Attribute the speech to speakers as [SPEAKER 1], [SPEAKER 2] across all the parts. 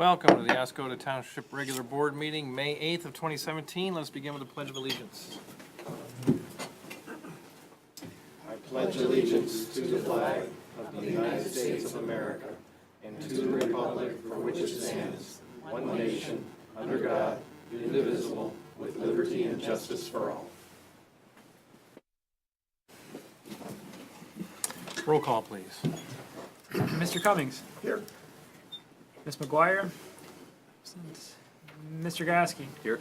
[SPEAKER 1] Welcome to the Oscoda Township Regular Board Meeting, May 8th of 2017. Let's begin with the Pledge of Allegiance.
[SPEAKER 2] I pledge allegiance to the flag of the United States of America and to the republic for which it stands, one nation, under God, indivisible, with liberty and justice for all.
[SPEAKER 1] Roll call, please.
[SPEAKER 3] Mr. Cummings.
[SPEAKER 2] Here.
[SPEAKER 3] Ms. McGuire. Mr. Gasky.
[SPEAKER 1] Here.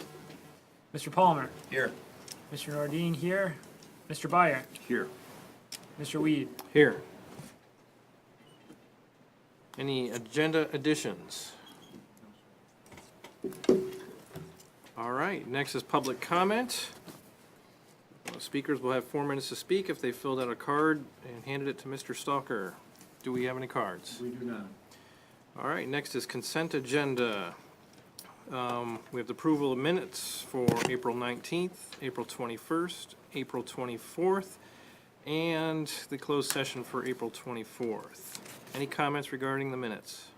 [SPEAKER 3] Mr. Palmer.
[SPEAKER 1] Here.
[SPEAKER 3] Mr. Nordine here. Mr. Byer.
[SPEAKER 2] Here.
[SPEAKER 3] Mr. Weed.
[SPEAKER 1] Here. Any agenda additions? All right, next is public comment. Speakers will have 4 minutes to speak if they filled out a card and handed it to Mr. Stalker. Do we have any cards?
[SPEAKER 4] We do not.
[SPEAKER 1] All right, next is consent agenda. We have the approval of minutes for April 19th, April 21st, April 24th, and the closed session for April 24th. Any comments regarding the minutes?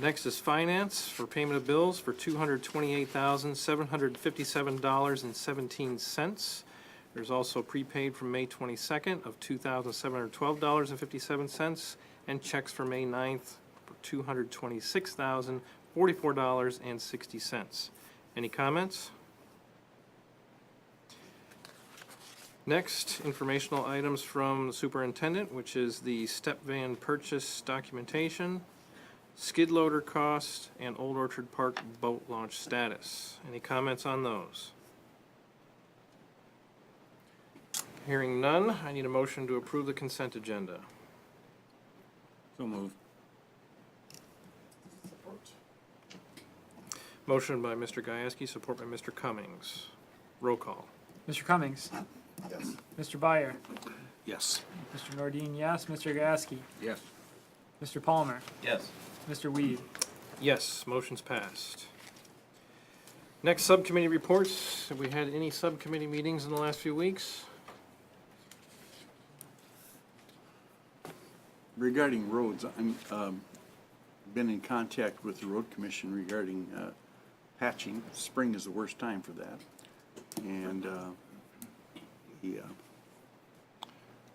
[SPEAKER 1] Next is finance for payment of bills for $228,757.17. There's also prepaid from May 22nd of $2,712.57 and checks for May 9th for $226,044.60. Any comments? Next, informational items from the superintendent, which is the step van purchase documentation, skid loader cost, and Old Orchard Park boat launch status. Any comments on those? Hearing none, I need a motion to approve the consent agenda.
[SPEAKER 4] So moved.
[SPEAKER 1] Motion by Mr. Gajewski, support by Mr. Cummings. Roll call.
[SPEAKER 3] Mr. Cummings.
[SPEAKER 2] Yes.
[SPEAKER 3] Mr. Byer.
[SPEAKER 4] Yes.
[SPEAKER 3] Mr. Nordine, yes. Mr. Gasky.
[SPEAKER 4] Yes.
[SPEAKER 3] Mr. Palmer.
[SPEAKER 2] Yes.
[SPEAKER 3] Mr. Weed.
[SPEAKER 1] Yes, motion's passed. Next, subcommittee reports. Have we had any subcommittee meetings in the last few weeks?
[SPEAKER 4] Regarding roads, I'm been in contact with the road commission regarding patching. Spring is the worst time for that, and the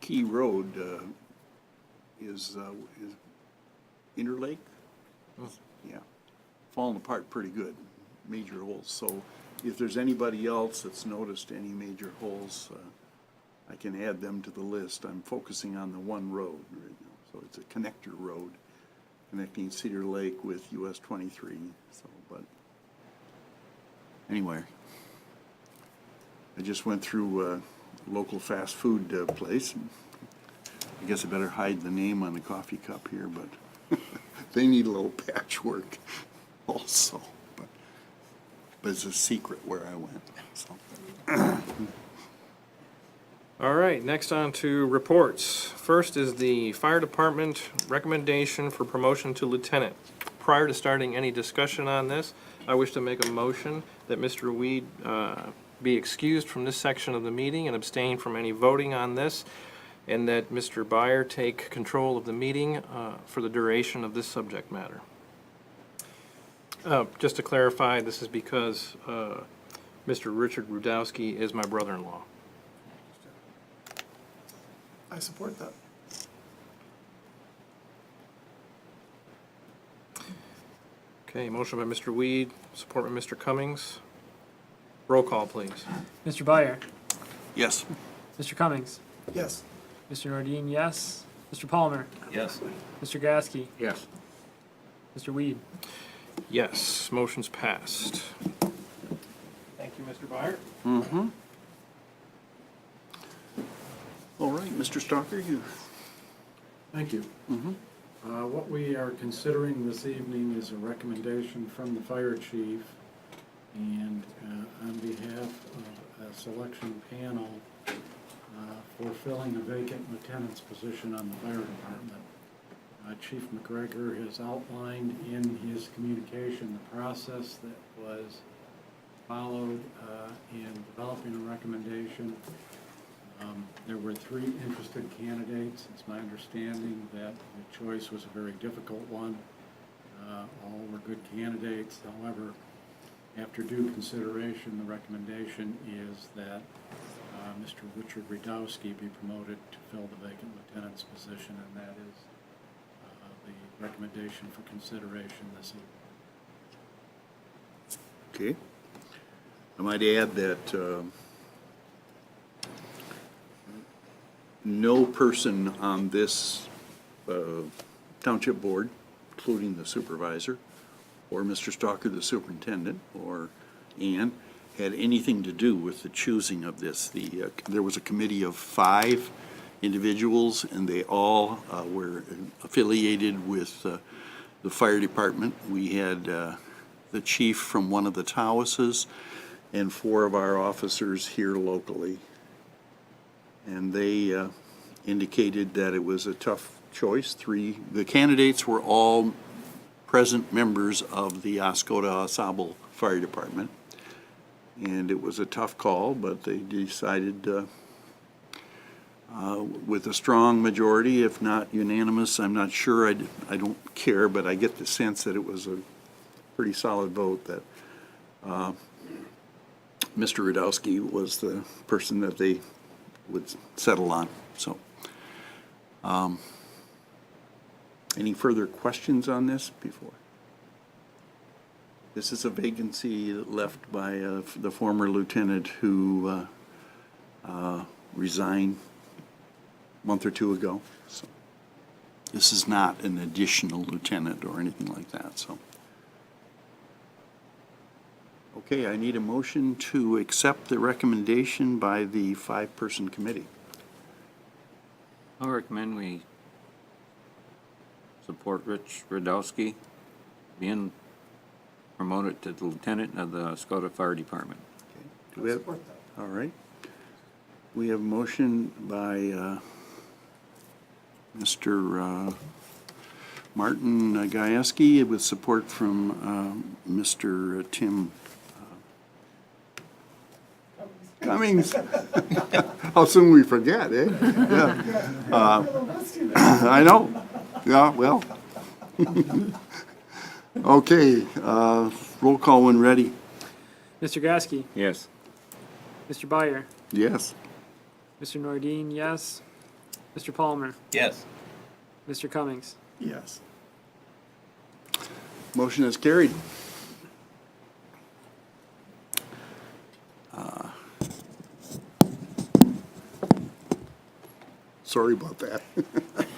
[SPEAKER 4] key road is Interlake. Yeah, falling apart pretty good, major holes. So if there's anybody else that's noticed any major holes, I can add them to the list. I'm focusing on the one road right now. So it's a connector road connecting Cedar Lake with US 23. So, but anyway, I just went through a local fast food place. I guess I better hide the name on the coffee cup here, but they need a little patchwork also. But it's a secret where I went. So.
[SPEAKER 1] All right, next on to reports. First is the fire department recommendation for promotion to lieutenant. Prior to starting any discussion on this, I wish to make a motion that Mr. Weed be excused from this section of the meeting and abstain from any voting on this, and that Mr. Byer take control of the meeting for the duration of this subject matter. Just to clarify, this is because Mr. Richard Rudowski is my brother-in-law.
[SPEAKER 5] I support that.
[SPEAKER 1] Okay, motion by Mr. Weed, support by Mr. Cummings. Roll call, please.
[SPEAKER 3] Mr. Byer.
[SPEAKER 4] Yes.
[SPEAKER 3] Mr. Cummings.
[SPEAKER 5] Yes.
[SPEAKER 3] Mr. Nordine, yes. Mr. Palmer.
[SPEAKER 2] Yes.
[SPEAKER 3] Mr. Gasky.
[SPEAKER 4] Yes.
[SPEAKER 3] Mr. Weed.
[SPEAKER 1] Yes, motion's passed. Thank you, Mr. Byer.
[SPEAKER 4] Mm-hmm. All right, Mr. Stalker, you.
[SPEAKER 6] Thank you.
[SPEAKER 4] Mm-hmm.
[SPEAKER 6] What we are considering this evening is a recommendation from the fire chief, and on behalf of a selection panel for filling a vacant lieutenant's position on the fire department. Chief McGregor has outlined in his communication the process that was followed in developing a recommendation. There were 3 interested candidates. It's my understanding that the choice was a very difficult one. All were good candidates. However, after due consideration, the recommendation is that Mr. Richard Radowski be promoted to fill the vacant lieutenant's position, and that is the recommendation for consideration this evening.
[SPEAKER 4] Okay. I might add that no person on this township board, including the supervisor, or Mr. Stalker, the superintendent, or Ann, had anything to do with the choosing of this. There was a committee of 5 individuals, and they all were affiliated with the fire department. We had the chief from one of the Tawases and 4 of our officers here locally. And they indicated that it was a tough choice. The candidates were all present members of the Oscoda Ensemble Fire Department. And it was a tough call, but they decided with a strong majority, if not unanimous, I'm not sure, I don't care, but I get the sense that it was a pretty solid vote that Mr. Radowski was the person that they would settle on. So, any further questions on this before? This is a vacancy left by the former lieutenant who resigned a month or 2 ago. So this is not an additional lieutenant or anything like that. So, okay, I need a motion to accept the recommendation by the 5-person committee.
[SPEAKER 7] I'll recommend we support Rich Radowski being promoted to the lieutenant of the Oscoda Fire Department.
[SPEAKER 4] Okay. Do we
[SPEAKER 5] I
[SPEAKER 4] have,
[SPEAKER 5] support that.
[SPEAKER 4] all right. We have a motion by Mr. Martin Gajewski with support from Mr. Tim Cummings. How soon we forget, eh? Yeah. I know. Yeah, well. Okay, roll call when ready.
[SPEAKER 3] Mr. Gasky,
[SPEAKER 7] Yes.
[SPEAKER 3] Mr. Byer,
[SPEAKER 4] Yes.
[SPEAKER 3] Mr. Nordine, yes. Mr. Palmer,
[SPEAKER 2] Yes.
[SPEAKER 3] Mr. Cummings.
[SPEAKER 5] Yes.
[SPEAKER 4] Motion is carried. Sorry about that.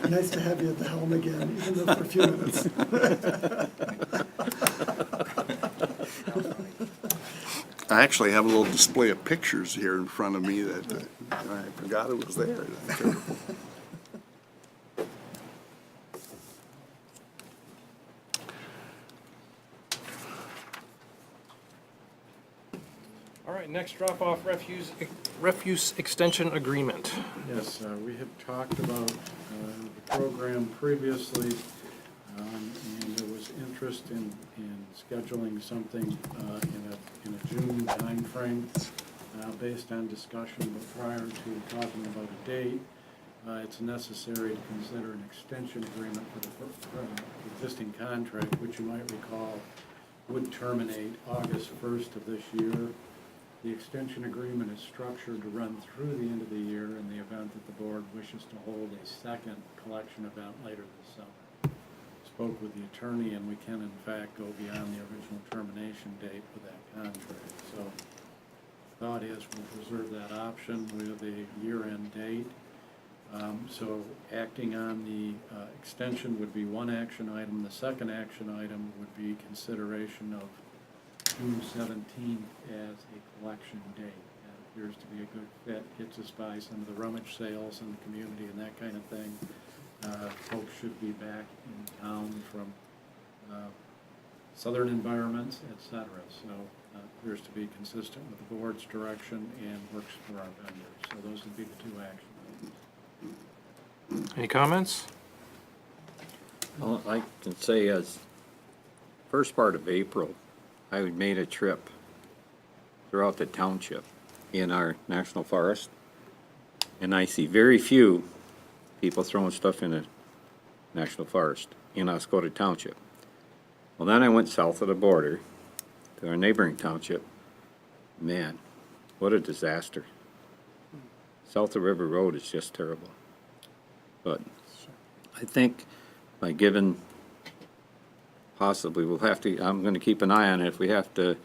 [SPEAKER 5] Nice to have you at the helm again, even though for a few minutes.
[SPEAKER 4] I actually have a little display of pictures here in front of me that I forgot it was there.
[SPEAKER 1] All right, next drop-off refuse extension agreement.
[SPEAKER 6] Yes, we had talked about the program previously, and there was interest in scheduling something in a June timeframe based on discussion, but prior to talking about a date, it's necessary to consider an extension agreement for the existing contract, which you might recall would terminate August 1st of this year. The extension agreement is structured to run through the end of the year in the event that the board wishes to hold a second collection event later this summer. Spoke with the attorney, and we can in fact go beyond the original termination date for that contract. So thought is we'll preserve that option with a year-end date. So acting on the extension would be one action item. The second action item would be consideration of June 17th as a collection date. That appears to be a good fit, gets us by some of the rummage sales in the community and that kind of thing. Folks should be back in town from southern environments, etc. So appears to be consistent with the board's direction and works for our vendors. So those would be the 2 action items.
[SPEAKER 1] Any comments?
[SPEAKER 7] Well, I can say as first part of April, I made a trip throughout the township in our national forest, and I see very few people throwing stuff in the national forest in Oscoda Township. Well, then I went south of the border to our neighboring township. Man, what a disaster. South of River Road is just terrible. But I think by giving, possibly, we'll have to, I'm gonna keep an eye on it. If we have to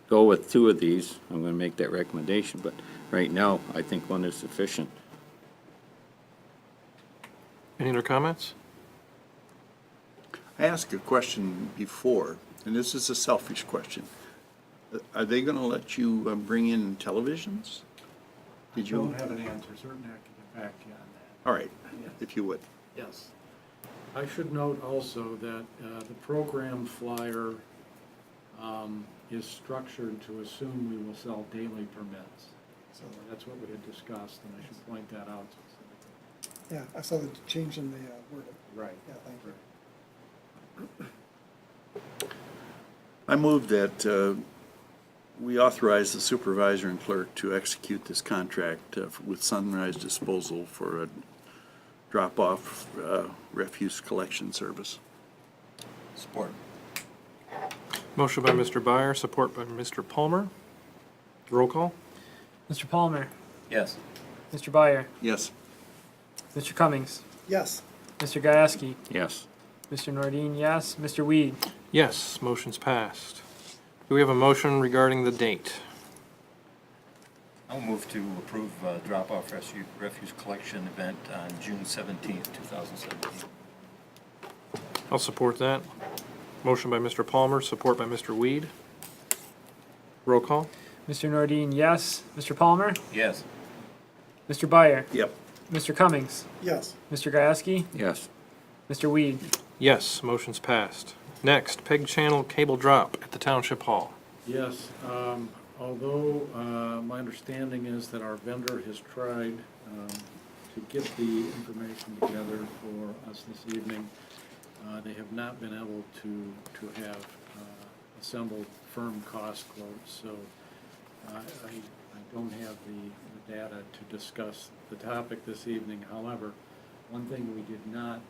[SPEAKER 7] go with 2 of these, I'm gonna make that recommendation. But right now, I think 1 is sufficient.
[SPEAKER 1] Any other comments?
[SPEAKER 4] I asked a question before, and this is a selfish question. Are they gonna let you bring in televisions? Did
[SPEAKER 6] I
[SPEAKER 4] you?
[SPEAKER 6] don't have an answer, certainly I can get back to you on that.
[SPEAKER 4] All right, if you would.
[SPEAKER 6] Yes. I should note also that the program flyer is structured to assume we will sell daily permits. So that's what we had discussed, and I should point that out specifically.
[SPEAKER 5] Yeah, I saw the change in the wording.
[SPEAKER 6] Right.
[SPEAKER 5] Yeah, thank you.
[SPEAKER 4] I move that we authorize the supervisor and clerk to execute this contract with Sunrise Disposal for a drop-off refuse collection service.
[SPEAKER 2] Support.
[SPEAKER 1] Motion by Mr. Byer, support by Mr. Palmer. Roll call?
[SPEAKER 3] Mr. Palmer,
[SPEAKER 2] Yes.
[SPEAKER 3] Mr. Byer,
[SPEAKER 4] Yes.
[SPEAKER 3] Mr. Cummings,
[SPEAKER 5] Yes,
[SPEAKER 3] Mr. Gieske,
[SPEAKER 7] Yes.
[SPEAKER 3] Mr. Nordine, yes, Mr. Weed.
[SPEAKER 1] Yes, motion's passed. Do we have a motion regarding the date?
[SPEAKER 8] I'll move to approve drop-off refuse collection event on June 17th, 2017.
[SPEAKER 1] I'll support that. Motion by Mr. Palmer, support by Mr. Weed. Roll call?
[SPEAKER 3] Mr. Nordine, yes, Mr. Palmer,
[SPEAKER 8] Yes.
[SPEAKER 3] Mr. Byer,
[SPEAKER 4] Yep.
[SPEAKER 3] Mr. Cummings,
[SPEAKER 5] yes,
[SPEAKER 3] Mr. Gieske,
[SPEAKER 7] Yes.
[SPEAKER 3] Mr. Weed.
[SPEAKER 1] Yes, motion's passed. Next, peg channel cable drop at the Township Hall.
[SPEAKER 6] Yes, although my understanding is that our vendor has tried to get the information together for us this evening, they have not been able to have assembled firm cost quotes, so I don't have the data to discuss the topic this evening. However, one thing we did not,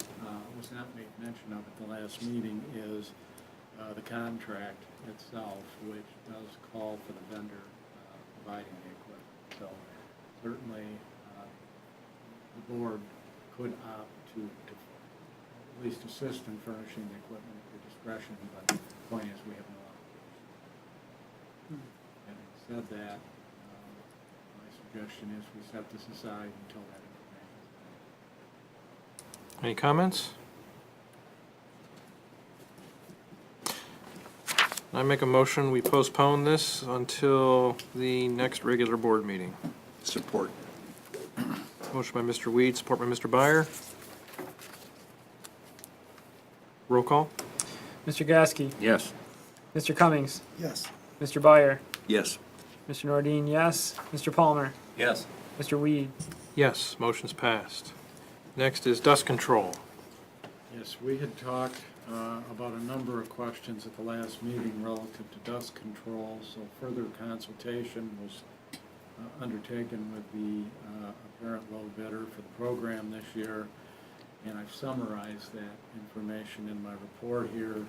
[SPEAKER 6] was not made mention of at the last meeting is the contract itself, which does call for the vendor providing the equipment. So certainly, the board could opt to at least assist in furnishing the equipment at your discretion, but the point is we have no obligation. Having said that, my suggestion is we set this aside until that information is available.
[SPEAKER 1] Any comments? I make a motion, we postpone this until the next regular board meeting.
[SPEAKER 4] Support.
[SPEAKER 1] Motion by Mr. Weed, support by Mr. Byer. Roll call?
[SPEAKER 3] Mr. Gieske,
[SPEAKER 7] Yes.
[SPEAKER 3] Mr. Cummings,
[SPEAKER 5] yes,
[SPEAKER 3] Mr. Byer,
[SPEAKER 4] Yes.
[SPEAKER 3] Mr. Nordine, yes, Mr. Palmer,
[SPEAKER 8] Yes.
[SPEAKER 3] Mr. Weed.
[SPEAKER 1] Yes, motion's passed. Next is dust control.
[SPEAKER 6] Yes, we had talked about a number of questions at the last meeting relative to dust control, so further consultation was undertaken with the apparent low bidder for the program this year, and I've summarized that information in my report here,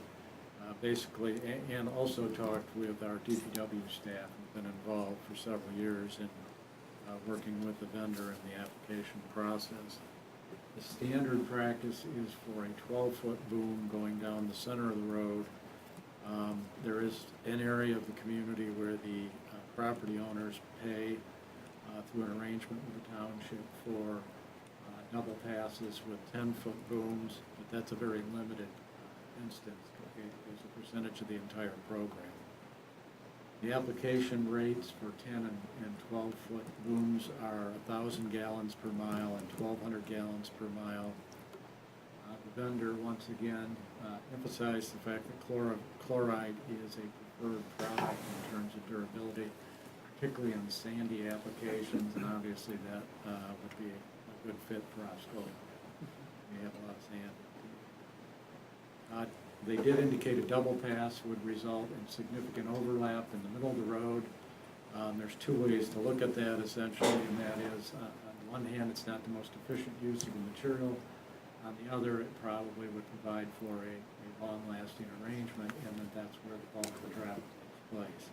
[SPEAKER 6] basically, and also talked with our DPW staff who've been involved for several years in working with the vendor in the application process. The standard practice is for a 12-foot boom going down the center of the road. There is an area of the community where the property owners pay through an arrangement with the township for double passes with 10-foot booms, but that's a very limited instance as a percentage of the entire program. The application rates for 10 and 12-foot booms are 1,000 gallons per mile and 1,200 gallons per mile. The vendor, once again, emphasized the fact that chloride is a preferred product in terms of durability, particularly in sandy applications, and obviously that would be a good fit for Oscoda. We have a lot of sand. They did indicate a double pass would result in significant overlap in the middle of the road. There's two ways to look at that essentially, and that is, on the one hand, it's not the most efficient use of the material. On the other, it probably would provide for a long-lasting arrangement, and that that's where the bulk of the traffic takes place.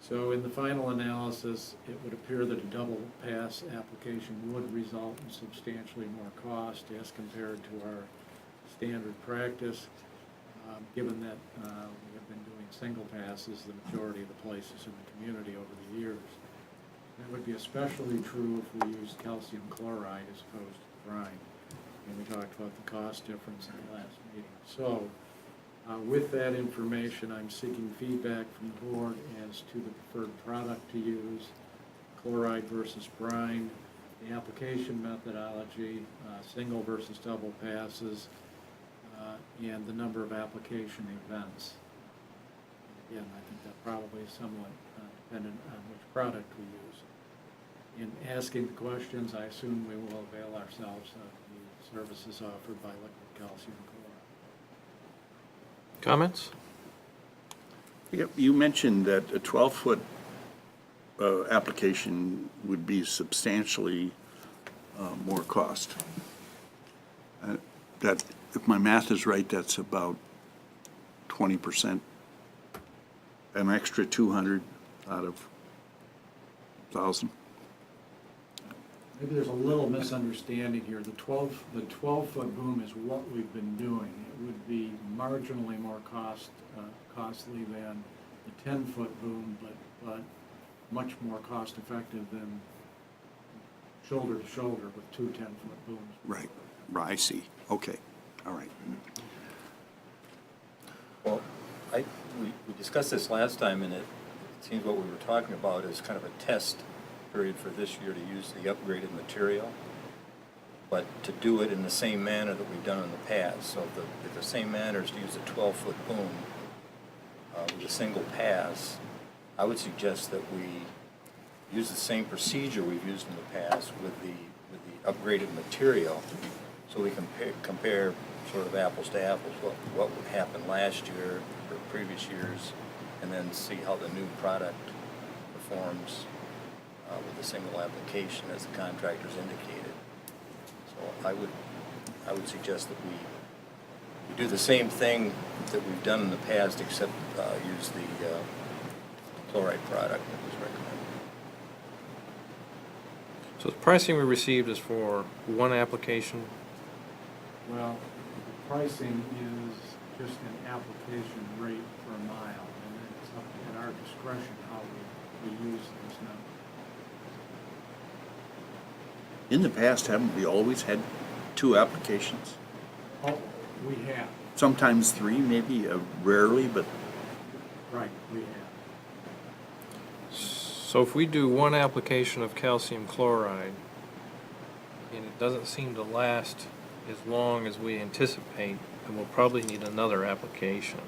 [SPEAKER 6] So in the final analysis, it would appear that a double pass application would result in substantially more cost as compared to our standard practice, given that we have been doing single passes the majority of the places in the community over the years. That would be especially true if we used calcium chloride as opposed to brine. And we talked about the cost difference in the last meeting. So, with that information, I'm seeking feedback from the board as to the preferred product to use, chloride versus brine, the application methodology, single versus double passes, and the number of application events. Again, I think that probably is somewhat dependent on which product we use. In asking the questions, I assume we will avail ourselves of the services offered by liquid calcium chloride.
[SPEAKER 1] Comments?
[SPEAKER 4] Yep, you mentioned that a 12-foot application would be substantially more cost. That, if my math is right, that's about 20%, an extra 200 out of 1,000.
[SPEAKER 6] Maybe there's a little misunderstanding here. The 12-foot boom is what we've been doing. It would be marginally more costly than the 10-foot boom, but much more cost-effective than shoulder to shoulder with two 10-foot booms.
[SPEAKER 4] Right, I see. Okay, all right.
[SPEAKER 8] Well, we discussed this last time, and it seems what we were talking about is kind of a test period for this year to use the upgraded material, but to do it in the same manner that we've done in the past. So if the same manner is to use a 12-foot boom with a single pass, I would suggest that we use the same procedure we've used in the past with the upgraded material, so we compare sort of apples to apples, what would happen last year or previous years, and then see how the new product performs with a single application as the contractors indicated. So I would suggest that we do the same thing that we've done in the past, except use the chloride product that was recommended.
[SPEAKER 1] So the pricing we received is for one application.
[SPEAKER 6] Well, the pricing is just an application rate per mile, and then it's up at our discretion how we use this number.
[SPEAKER 4] In the past, haven't we always had 2 applications?
[SPEAKER 6] Oh, we have,
[SPEAKER 4] Sometimes 3, maybe, rarely, but
[SPEAKER 6] right, we have.
[SPEAKER 1] So if we do one application of calcium chloride, and it doesn't seem to last as long as we anticipate, then we'll probably need another application.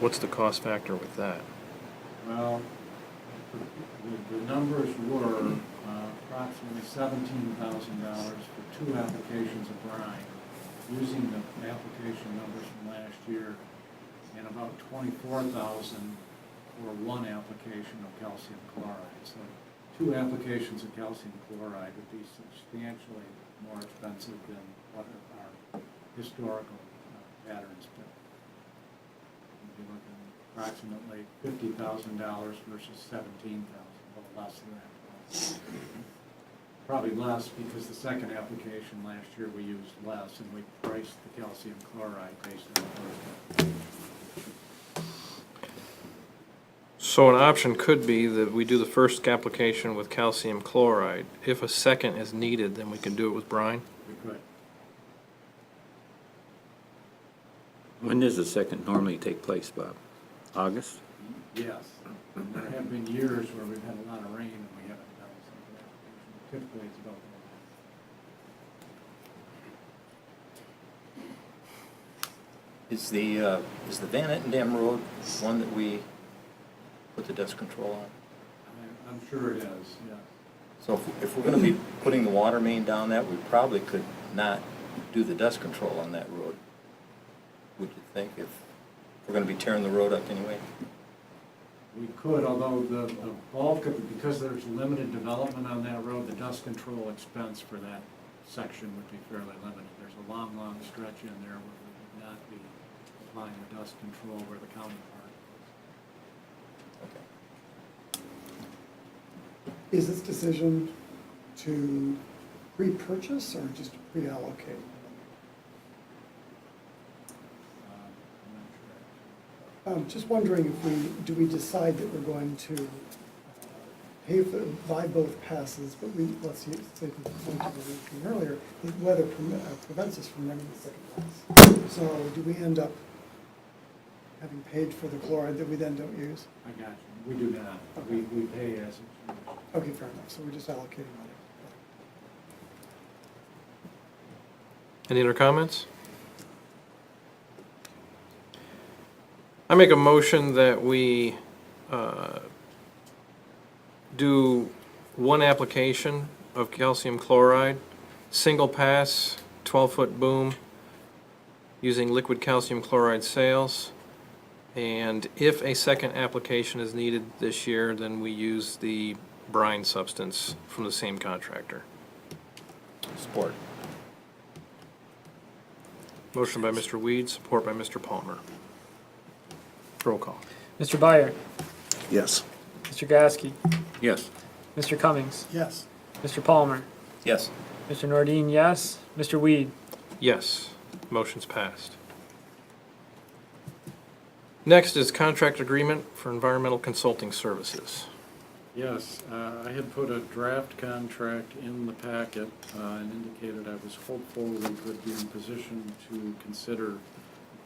[SPEAKER 1] What's the cost factor with that?
[SPEAKER 6] Well, the numbers were approximately $17,000 for 2 applications of brine, using the application numbers from last year, and about $24,000 for 1 application of calcium chloride. So 2 applications of calcium chloride would be substantially more expensive than what our historical patterns been. We'd be looking approximately $50,000 versus $17,000, a little less than that. Probably less because the second application last year we used less, and we priced the calcium chloride based on the first one.
[SPEAKER 1] So an option could be that we do the first application with calcium chloride. If a second is needed, then we can do it with brine.
[SPEAKER 6] We could.
[SPEAKER 7] When does the second normally take place, Bob? August?
[SPEAKER 6] Yes. There have been years where we've had a lot of rain and we haven't done a second application. Typically, it's about that.
[SPEAKER 8] Is the Van Ettendam Road one that we put the dust control on?
[SPEAKER 6] I'm sure it is, yeah.
[SPEAKER 8] So if we're going to be putting the water main down that, we probably could not do the dust control on that road. Would you think, if we're going to be tearing the road up anyway?
[SPEAKER 6] We could, although the bulk of, because there's limited development on that road, the dust control expense for that section would be fairly limited. There's a long, long stretch in there where we would not be applying the dust control where the county park is.
[SPEAKER 8] Okay.
[SPEAKER 5] Is this decision to repurchase or just reallocate?
[SPEAKER 6] I'm not sure.
[SPEAKER 5] Just wondering if do we decide that we're going to buy both passes, but let's say to the point that we were making earlier, the weather prevents us from running the second pass. So do we end up having paid for the chloride that we then don't use?
[SPEAKER 6] I got you. We do not. We pay as it's used.
[SPEAKER 5] Okay, fair enough, so we're just allocating money.
[SPEAKER 1] Any other comments? I make a motion that we do one application of calcium chloride, single pass, 12-foot boom, using liquid calcium chloride sales. And if a second application is needed this year, then we use the brine substance from the same contractor.
[SPEAKER 8] Support.
[SPEAKER 1] Motion by Mr. Weed, support by Mr. Palmer. Roll call.
[SPEAKER 3] Mr. Byer,
[SPEAKER 4] Yes.
[SPEAKER 3] Mr. Gasky,
[SPEAKER 7] Yes.
[SPEAKER 3] Mr. Cummings,
[SPEAKER 5] Yes.
[SPEAKER 3] Mr. Palmer,
[SPEAKER 8] Yes.
[SPEAKER 3] Mr. Nordine, yes. Mr. Weed,
[SPEAKER 1] Yes, motion's passed. Next is contract agreement for environmental consulting services.
[SPEAKER 6] Yes, I had put a draft contract in the packet and indicated I was hopeful we could be in position to consider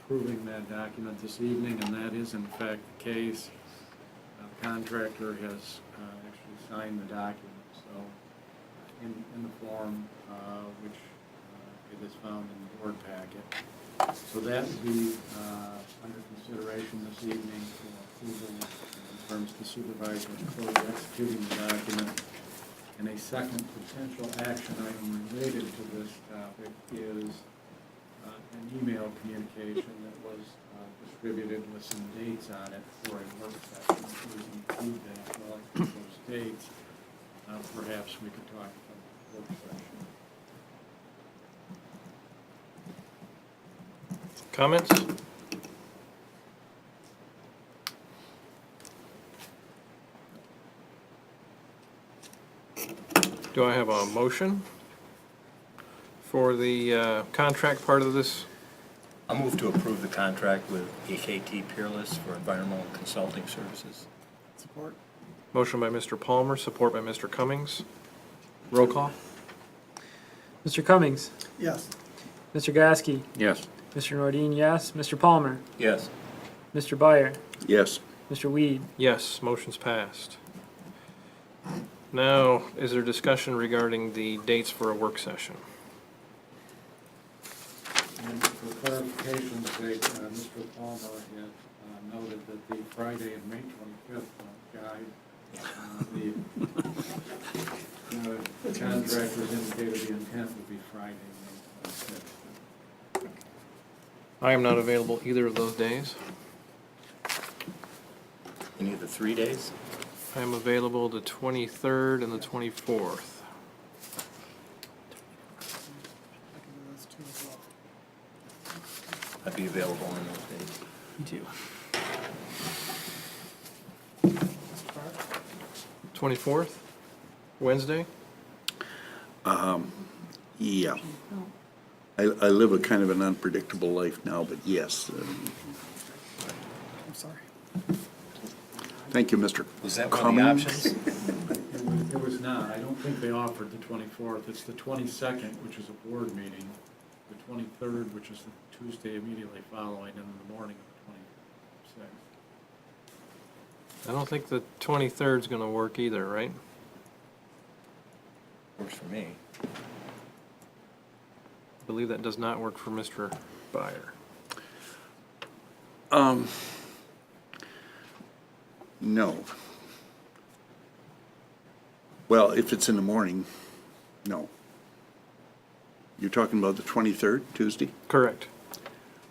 [SPEAKER 6] approving that document this evening, and that is in fact the case. The contractor has actually signed the document, so in the form which it is found in the board packet. So that would be under consideration this evening for approval in terms of the supervisor's clerk executing the document. And a second potential action item related to this topic is an email communication that was distributed with some dates on it for a work session. If we include that relative to those dates, perhaps we could talk about the work session.
[SPEAKER 1] Comments? Do I have a motion for the contract part of this?
[SPEAKER 8] I'll move to approve the contract with AKT Peerless for environmental consulting services.
[SPEAKER 5] Support?
[SPEAKER 1] Motion by Mr. Palmer, support by Mr. Cummings. Roll call.
[SPEAKER 3] Mr. Cummings,
[SPEAKER 5] Yes.
[SPEAKER 3] Mr. Gasky,
[SPEAKER 7] Yes.
[SPEAKER 3] Mr. Nordine, yes. Mr. Palmer,
[SPEAKER 8] Yes.
[SPEAKER 3] Mr. Byer,
[SPEAKER 4] Yes.
[SPEAKER 3] Mr. Weed,
[SPEAKER 1] Yes, motion's passed. Now, is there discussion regarding the dates for a work session?
[SPEAKER 6] And for clarification's sake, Mr. Palmer had noted that the Friday of May 25th guide, the contractors indicated the intent would be Friday, May 25th.
[SPEAKER 1] I am not available either of those days.
[SPEAKER 8] Any of the 3 days?
[SPEAKER 1] I am available the 23rd and the 24th.
[SPEAKER 5] I can do those two as well.
[SPEAKER 8] I'd be available on those days.
[SPEAKER 1] Me too.
[SPEAKER 5] Mr. Byer?
[SPEAKER 1] 24th, Wednesday?
[SPEAKER 4] Yeah. I live a kind of an unpredictable life now, but yes.
[SPEAKER 5] I'm sorry.
[SPEAKER 4] Thank you, Mr.
[SPEAKER 8] Was that one of the
[SPEAKER 4] Cummings.
[SPEAKER 8] options?
[SPEAKER 6] It was not. I don't think they offered the 24th. It's the 22nd, which is a board meeting, the 23rd, which is the Tuesday immediately following, and then the morning of the 26th.
[SPEAKER 1] I don't think the 23rd is going to work either, right?
[SPEAKER 8] Works for me.
[SPEAKER 1] I believe that does not work for Mr. Byer.
[SPEAKER 4] No. Well, if it's in the morning, no. You're talking about the 23rd, Tuesday?
[SPEAKER 1] Correct.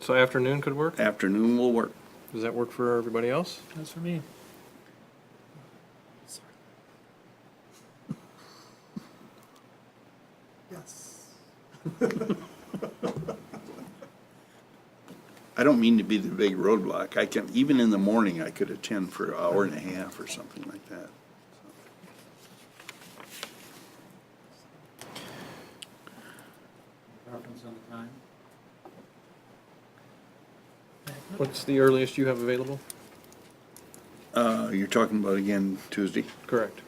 [SPEAKER 1] So afternoon could work?
[SPEAKER 4] Afternoon will work.
[SPEAKER 1] Does that work for everybody else?
[SPEAKER 3] that's for me.
[SPEAKER 4] I don't mean to be the big roadblock. I can, even in the morning, I could attend for an hour and a half or something like that.
[SPEAKER 6] Preference on the time?
[SPEAKER 1] What's the earliest you have available?
[SPEAKER 4] You're talking about again Tuesday?
[SPEAKER 1] Correct,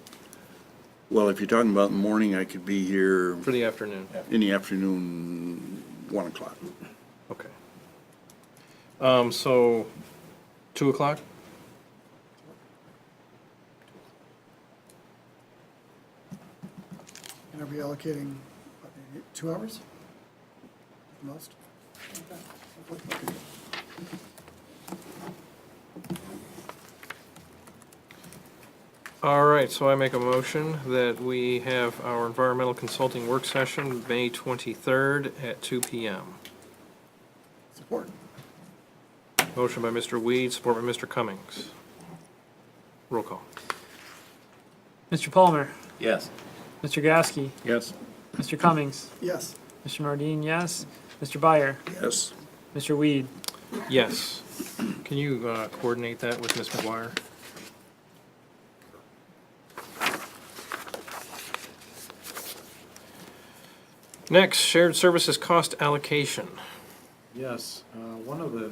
[SPEAKER 4] Well, if you're talking about in the morning, I could be here
[SPEAKER 1] for the afternoon.
[SPEAKER 4] in the afternoon, 1 o'clock.
[SPEAKER 1] Okay. So, 2 o'clock?
[SPEAKER 5] And are we allocating, what, maybe 2 hours? At most? Okay.
[SPEAKER 1] All right, so I make a motion that we have our environmental consulting work session, May 23rd at 2 PM.
[SPEAKER 5] Support.
[SPEAKER 1] Motion by Mr. Weed, support by Mr. Cummings. Roll call.
[SPEAKER 3] Mr. Palmer,
[SPEAKER 8] Yes.
[SPEAKER 3] Mr. Gasky,
[SPEAKER 7] Yes.
[SPEAKER 3] Mr. Cummings,
[SPEAKER 5] Yes.
[SPEAKER 3] Mr. Nordine, yes. Mr. Byer,
[SPEAKER 4] Yes.
[SPEAKER 3] Mr. Weed.
[SPEAKER 1] Yes. Can you coordinate that with Ms. McGuire? Next, shared services cost allocation.
[SPEAKER 6] Yes, one of the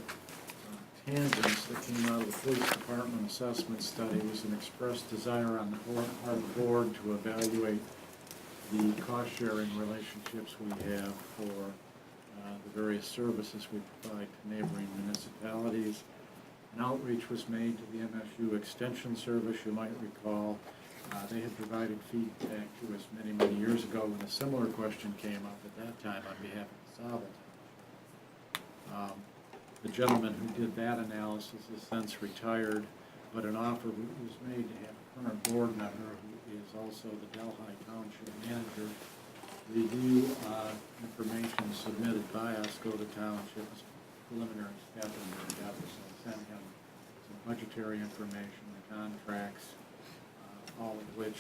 [SPEAKER 6] tangents that came out of the police department assessment study was an expressed desire on our board to evaluate the cost-sharing relationships we have for the various services we provide to neighboring municipalities. An outreach was made to the MSU Extension Service, you might recall. They had provided feedback to us many, many years ago when a similar question came up at that time on behalf of DeSable Township. The gentleman who did that analysis has since retired, but an offer was made to have a current board member who is also the Delhi Township manager review information submitted by Oscoda Township as preliminary step in the endeavor. So send him some budgetary information, the contracts, all of which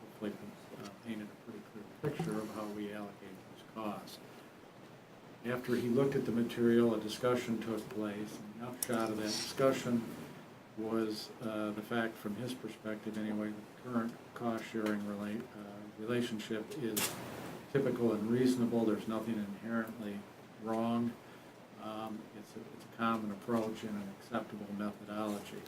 [SPEAKER 6] hopefully painted a pretty clear picture of how we allocate those costs. After he looked at the material, a discussion took place, and the upshot of that discussion was the fact, from his perspective anyway, the current cost-sharing relationship is typical and reasonable. There's nothing inherently wrong. It's a common approach and an acceptable methodology.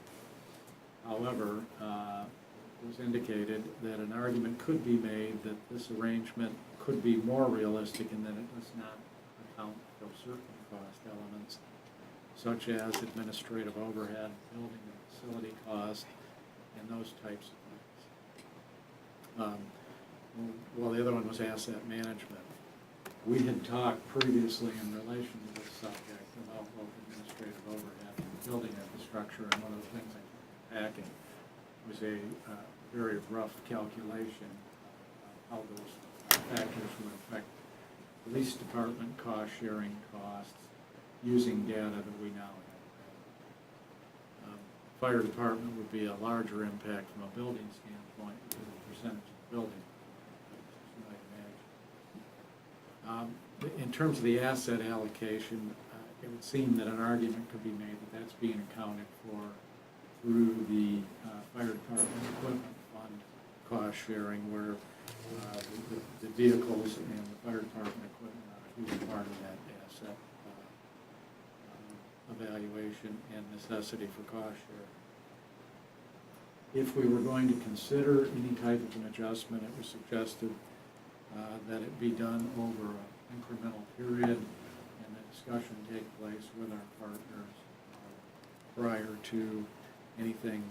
[SPEAKER 6] However, it was indicated that an argument could be made that this arrangement could be more realistic in that it does not account for certain cost elements, such as administrative overhead, building and facility costs, and those types of things. Well, the other one was asset management. We had talked previously in relation to this subject about both administrative overhead and building infrastructure, and one of the things I kept packing was a very rough calculation of how those factors would affect police department cost-sharing costs using data that we now have. Fire department would be a larger impact from a building standpoint because of the percentage of the building, as you might imagine. In terms of the asset allocation, it would seem that an argument could be made that that's being accounted for through the fire department equipment fund cost sharing, where the vehicles and the fire department equipment are a huge part of that asset evaluation and necessity for cost sharing. If we were going to consider any type of an adjustment, it was suggested that it be done over an incremental period and the discussion take place with our partners prior to anything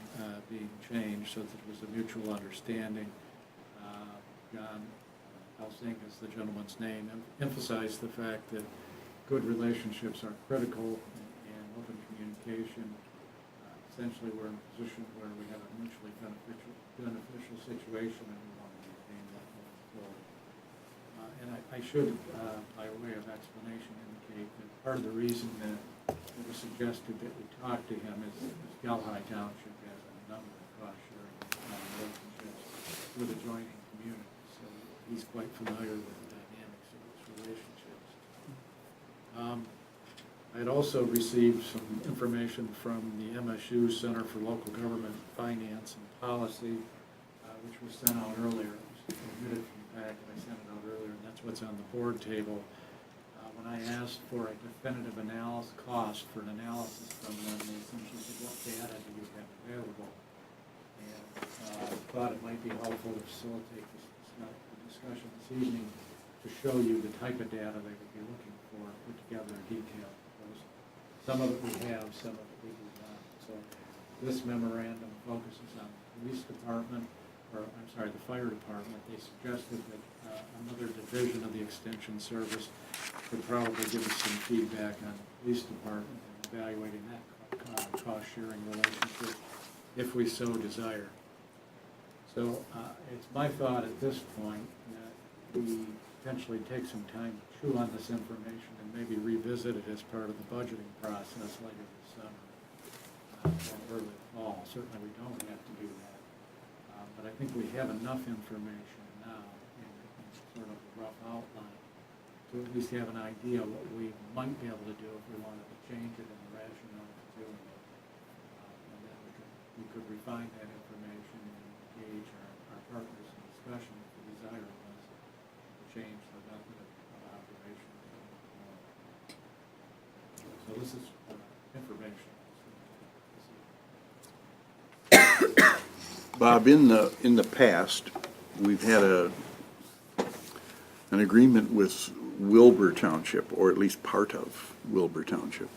[SPEAKER 6] being changed, so that there was a mutual understanding. John Helsingas, the gentleman's name, emphasized the fact that good relationships are critical and open communication. Essentially, we're in a position where we have a mutually beneficial situation, and we want to maintain that going forward. And I should, by way of explanation, indicate that part of the reason that it was suggested that we talk to him is Delhi Township has a number of cost-sharing relationships with adjoining communities, so he's quite familiar with the dynamics of this relationship. I'd also received some information from the MSU Center for Local Government Finance and Policy, which was sent out earlier. It was omitted from the packet. I sent it out earlier, and that's what's on the board table. When I asked for a definitive cost for an analysis from them, they essentially said, what data do you have available? And I thought it might be helpful to facilitate this discussion this evening to show you the type of data they would be looking for, put together a detailed proposal. Some of it we have, some of it we do not. So this memorandum focuses on the police department, the fire department. They suggested that another division of the extension service could probably give us some feedback on the police department and evaluating that cost-sharing relationship if we so desire. So it's my thought at this point that we potentially take some time to chew on this information and maybe revisit it as part of the budgeting process later this summer or early fall. Certainly we don't have to do that. But I think we have enough information now in sort of a rough outline to at least have an idea what we might be able to do if we wanted to change it in the rationale for doing it. And then we could refine that information and engage our partners in discussion if the desire was to change the method of operation. So this is information.
[SPEAKER 4] Bob, in the past, we've had an agreement with Wilbur Township, or at least part of Wilbur Township,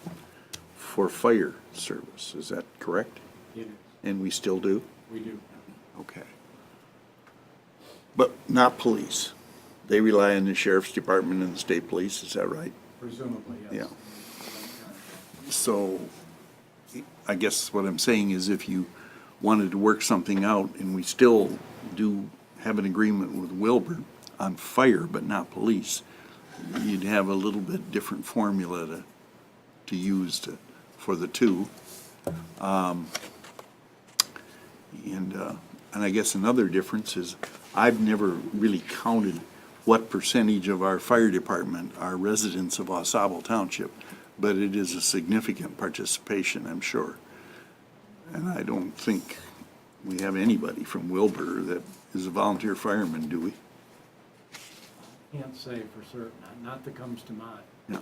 [SPEAKER 4] for fire service. Is that correct?
[SPEAKER 6] It is.
[SPEAKER 4] And we still do?
[SPEAKER 6] We do.
[SPEAKER 4] Okay. But not police. They rely on the sheriff's department and the state police, is that right?
[SPEAKER 6] Presumably, yes.
[SPEAKER 4] Yeah. So I guess what I'm saying is if you wanted to work something out, and we still do have an agreement with Wilbur on fire but not police, you'd have a little bit different formula to use for the two. And I guess another difference is I've never really counted what percentage of our fire department are residents of Oscoda Township, but it is a significant participation, I'm sure. And I don't think we have anybody from Wilbur that is a volunteer fireman, do we?
[SPEAKER 6] Can't say for certain, not that comes to mind.
[SPEAKER 4] Yeah.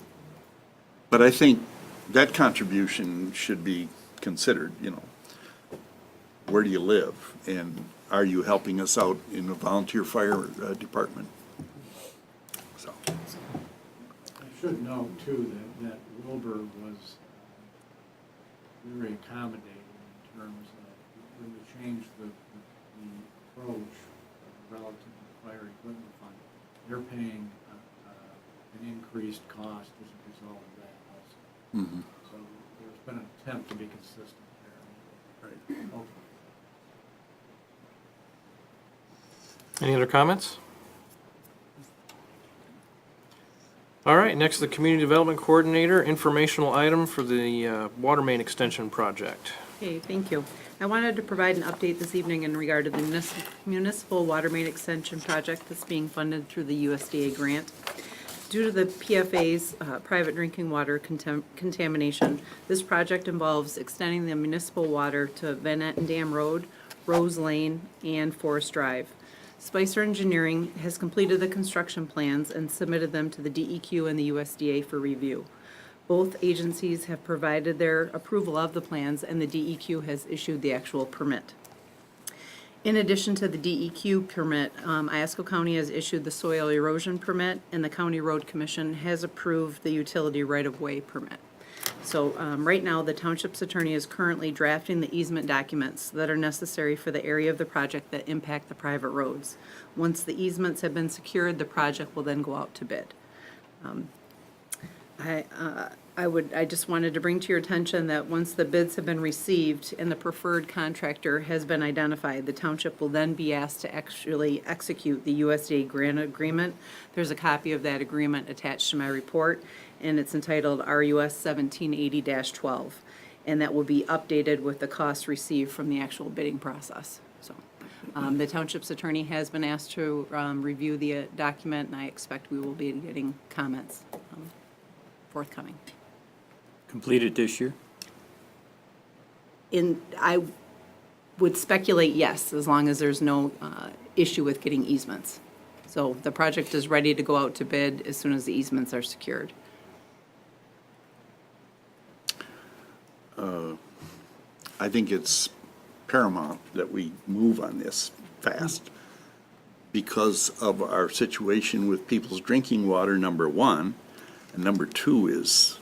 [SPEAKER 4] But I think that contribution should be considered, you know. Where do you live? And are you helping us out in the volunteer fire department? So.
[SPEAKER 6] I should note too that Wilbur was very accommodating in terms of when we changed the approach relative to the fire equipment fund. They're paying an increased cost as a result of that also.
[SPEAKER 4] Mm-hmm.
[SPEAKER 6] So there's been an attempt to be consistent there.
[SPEAKER 4] Right.
[SPEAKER 6] Hopefully.
[SPEAKER 1] Any other comments? All right, next, the Community Development Coordinator, informational item for the water main extension project.
[SPEAKER 9] Okay, thank you. I wanted to provide an update this evening in regard to the municipal water main extension project that's being funded through the USDA grant. Due to the PFA's private drinking water contamination, this project involves extending the municipal water to Van Etten Dam Road, Rose Lane, and Forest Drive. Spicer Engineering has completed the construction plans and submitted them to the DEQ and the USDA for review. Both agencies have provided their approval of the plans, and the DEQ has issued the actual permit. In addition to the DEQ permit, Iosco County has issued the soil erosion permit, and the County Road Commission has approved the utility right-of-way permit. So right now, the Township's attorney is currently drafting the easement documents that are necessary for the area of the project that impact the private roads. Once the easements have been secured, the project will then go out to bid. I just wanted to bring to your attention that once the bids have been received and the preferred contractor has been identified, the township will then be asked to actually execute the USDA grant agreement. There's a copy of that agreement attached to my report, and it's entitled RUS 1780-12, and that will be updated with the costs received from the actual bidding process. So, the township's attorney has been asked to review the document, and I expect we will be getting comments forthcoming.
[SPEAKER 7] Completed this year?
[SPEAKER 9] I would speculate yes, as long as there's no issue with getting easements. So the project is ready to go out to bid as soon as the easements are secured.
[SPEAKER 4] I think it's paramount that we move on this fast because of our situation with people's drinking water, number one. And number two is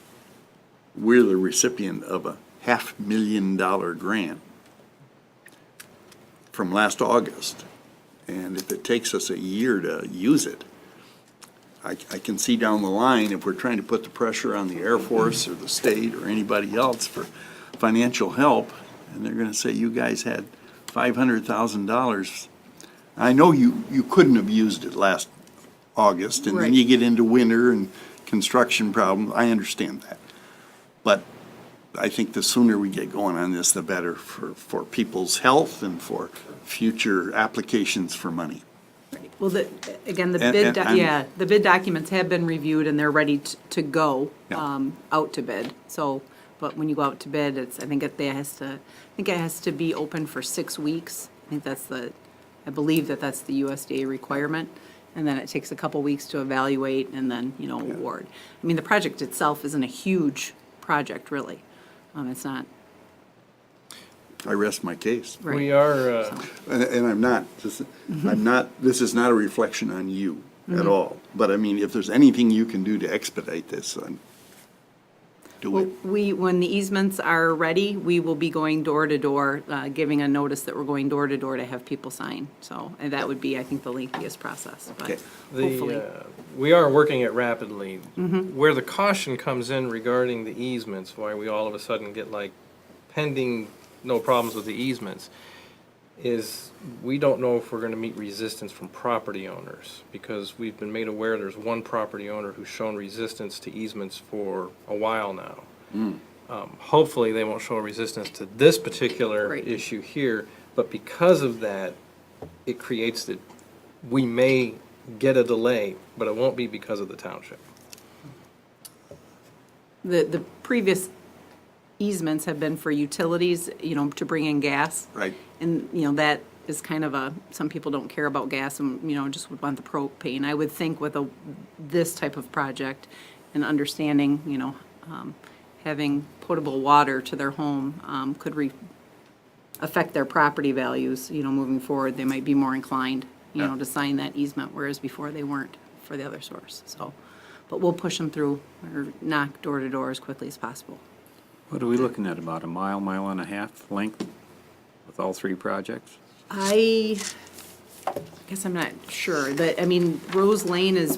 [SPEAKER 4] we're the recipient of a $500,000 grant from last August. And if it takes us a year to use it, I can see down the line, if we're trying to put the pressure on the Air Force or the state or anybody else for financial help, and they're gonna say, you guys had $500,000. I know you couldn't have used it last August, and then
[SPEAKER 9] Right.
[SPEAKER 4] you get into winter and construction problems, I understand that. But I think the sooner we get going on this, the better for people's health and for future applications for money.
[SPEAKER 9] Well, again, the
[SPEAKER 4] And-
[SPEAKER 9] bid,
[SPEAKER 4] and I'm-
[SPEAKER 9] yeah, the bid documents have been reviewed and they're ready to go
[SPEAKER 4] Yeah.
[SPEAKER 9] out to bid. So, but when you go out to bid, I think it has to be open for 6 weeks. I believe that's the USDA requirement. And then it takes a couple weeks to evaluate and then, award. I mean, the project itself isn't a huge project, really. It's not,
[SPEAKER 4] I rest my case.
[SPEAKER 9] right.
[SPEAKER 1] We are,
[SPEAKER 9] So-
[SPEAKER 4] And I'm not, this is not a reflection on you
[SPEAKER 9] Mm-hmm.
[SPEAKER 4] at all. But I mean, if there's anything you can do to expedite this, do
[SPEAKER 9] Well,
[SPEAKER 4] it.
[SPEAKER 9] when the easements are ready, we will be going door to door, giving a notice that we're going door to door to have people sign. So, and that would be, I think, the lengthiest process, but
[SPEAKER 4] Okay.
[SPEAKER 9] hopefully.
[SPEAKER 1] we are working it rapidly.
[SPEAKER 9] Mm-hmm.
[SPEAKER 1] Where the caution comes in regarding the easements, why we all of a sudden get like pending, no problems with the easements, is we don't know if we're gonna meet resistance from property owners, because we've been made aware there's one property owner who's shown resistance to easements for a while now. Hopefully, they won't show resistance to this particular
[SPEAKER 9] Right.
[SPEAKER 1] issue here, but because of that, it creates that we may get a delay, but it won't be because of the township.
[SPEAKER 9] The previous easements have been for utilities, to bring in gas.
[SPEAKER 4] Right.
[SPEAKER 9] And, that is kind of some people don't care about gas and, just would want the propane. I would think with this type of project and understanding, having potable water to their home, could affect their property values, moving forward. They might be more inclined,
[SPEAKER 4] Yeah.
[SPEAKER 9] to sign that easement, whereas before they weren't for the other source, so. But we'll push them through or knock door to door as quickly as possible.
[SPEAKER 7] What are we looking at, about a mile and a half length with all three projects?
[SPEAKER 9] I guess I'm not sure. Rose Lane is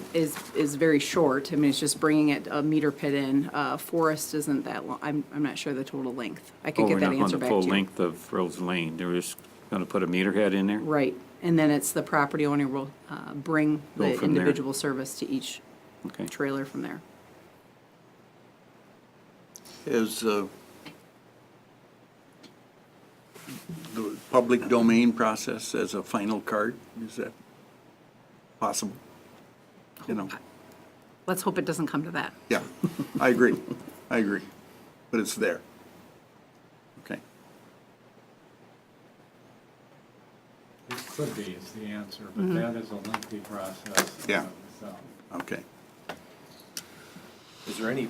[SPEAKER 9] very short. I mean, it's just bringing it a meter pit in. Forest isn't that long. I'm not sure the total length. I could
[SPEAKER 7] Oh,
[SPEAKER 9] get
[SPEAKER 7] we're
[SPEAKER 9] that
[SPEAKER 7] not
[SPEAKER 9] answer
[SPEAKER 7] on the
[SPEAKER 9] back
[SPEAKER 7] full
[SPEAKER 9] to you.
[SPEAKER 7] length of Rose Lane. They're just gonna put a meter head in there?
[SPEAKER 9] Right. And then it's the property owner will bring
[SPEAKER 7] Go
[SPEAKER 9] the
[SPEAKER 7] from there.
[SPEAKER 9] individual service to each
[SPEAKER 7] Okay.
[SPEAKER 9] trailer from there.
[SPEAKER 4] Is the public domain process as a final card, is that possible?
[SPEAKER 9] Let's hope it doesn't come to that.
[SPEAKER 4] Yeah, I agree, but it's there. Okay.
[SPEAKER 6] It could be, is the answer, but that is a lengthy process.
[SPEAKER 4] Yeah.
[SPEAKER 6] So,
[SPEAKER 4] Okay.
[SPEAKER 8] Is there any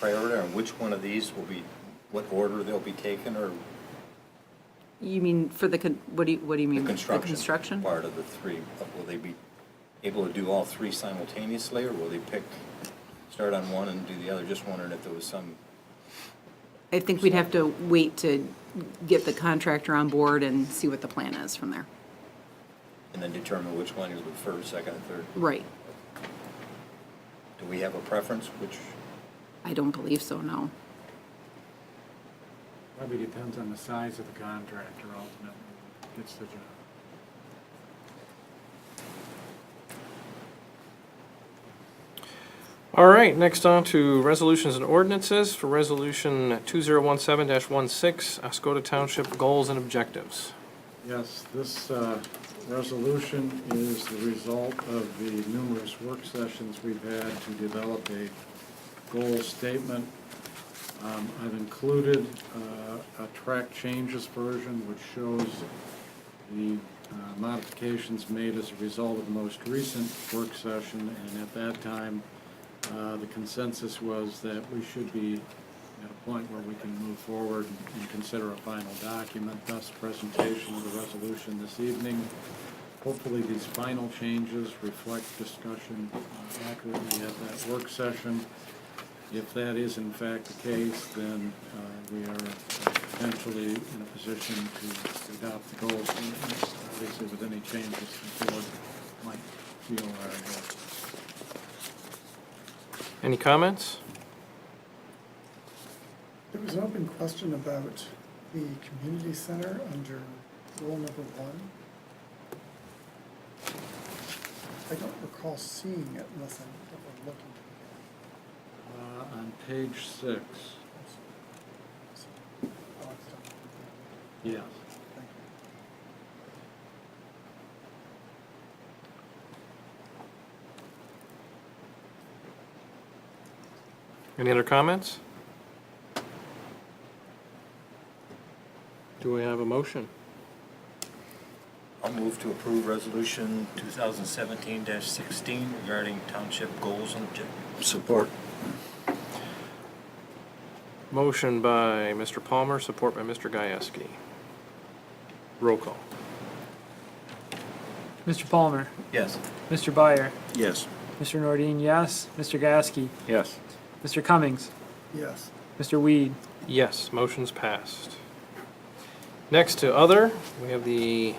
[SPEAKER 8] priority on which one of these will be, what order they'll be taken, or
[SPEAKER 9] You mean for what do you mean?
[SPEAKER 8] the
[SPEAKER 9] The
[SPEAKER 8] construction part of the three? Will they be able to do all three simultaneously, or will they start on one and do the other? Just wondering if there was some,
[SPEAKER 9] I think we'd have to wait to get the contractor on board and see what the plan is from there.
[SPEAKER 8] and then determine which one you'll do first, second, and third.
[SPEAKER 9] Right.
[SPEAKER 8] Do we have a preference, which?
[SPEAKER 9] I don't believe so, no.
[SPEAKER 6] probably depends on the size of the contractor ultimately, gets the job.
[SPEAKER 1] All right, next on to resolutions and ordinances for Resolution 2017-16, Oscoda Township Goals and Objectives.
[SPEAKER 6] Yes, this resolution is the result of the numerous work sessions we've had to develop a goal statement I've included a track changes version which shows the modifications made as a result of the most recent work session, and at that time, the consensus was that we should be at a point where we can move forward and consider a final document, thus presentation of the resolution this evening. Hopefully, these final changes reflect discussion accurately at that work session. If that is in fact the case, then we are potentially in a position to adopt the goals, obviously with any changes the board might feel are good.
[SPEAKER 1] Any comments?
[SPEAKER 5] There was an open question about the community center under goal number 1. I don't recall seeing it unless I'm ever looking.
[SPEAKER 6] On page 6, yes.
[SPEAKER 1] Any other comments? Do we have a motion?
[SPEAKER 8] I'll move to approve Resolution 2017-16 regarding township goals and objectives.
[SPEAKER 4] Support.
[SPEAKER 1] Motion by Mr. Palmer, support by Mr. Gieske. Roll call.
[SPEAKER 3] Mr. Palmer,
[SPEAKER 8] Yes.
[SPEAKER 3] Mr. Byer,
[SPEAKER 4] Yes.
[SPEAKER 3] Mr. Nordine, yes. Mr. Gasky,
[SPEAKER 7] Yes.
[SPEAKER 3] Mr. Cummings,
[SPEAKER 5] Yes.
[SPEAKER 3] Mr. Weed.
[SPEAKER 1] Yes, motion's passed. Next to other, we have the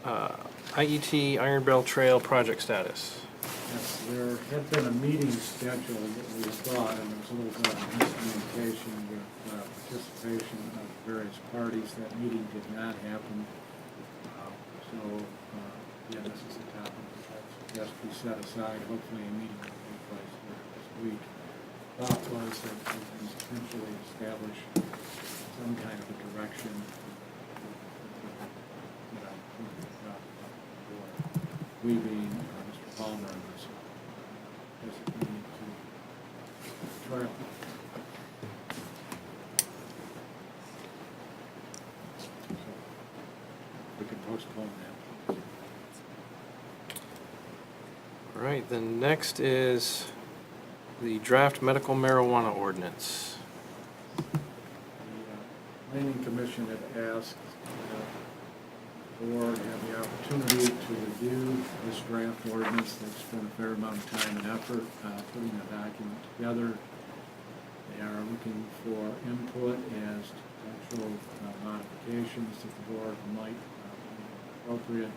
[SPEAKER 1] IET Iron Bell Trail project status.
[SPEAKER 6] Yes, there had been a meeting scheduled that we thought, and there was a little bit of miscommunication with participation of various parties. That meeting did not happen. Yeah, this is a topic that I suggest we set aside. Hopefully a meeting will take place later this week. Thought was that we can potentially establish some kind of a direction that I think we got up the board. We being Mr. Palmer and myself, designated to trail. So we can postpone that.
[SPEAKER 1] All right, then next is the draft medical marijuana ordinance.
[SPEAKER 6] The Planning Commission had asked that the board have the opportunity to review this draft ordinance. They've spent a fair amount of time and effort putting the document together. They are looking for input as to potential modifications that the board might believe appropriate.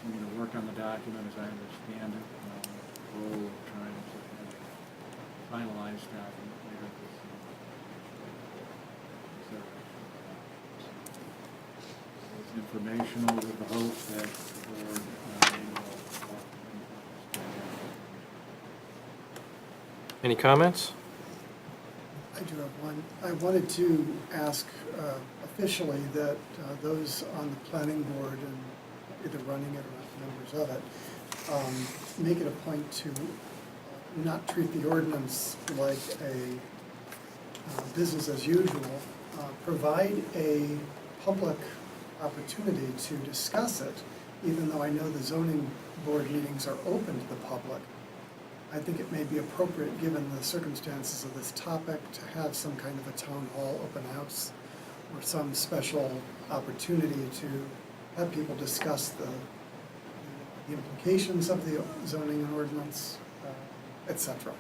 [SPEAKER 6] Continue to work on the document as I understand it. The goal of trying to have a finalized document later this year. It's informational with the hope that the board will.
[SPEAKER 1] Any comments?
[SPEAKER 5] I do have one. I wanted to ask officially that those on the planning board and either running it or members of it, make it a point to not treat the ordinance like a business as usual. Provide a public opportunity to discuss it, even though I know the zoning board meetings are open to the public. I think it may be appropriate, given the circumstances of this topic, to have some kind of a town hall open house or some special opportunity to have people discuss the implications of the zoning and ordinance, etc.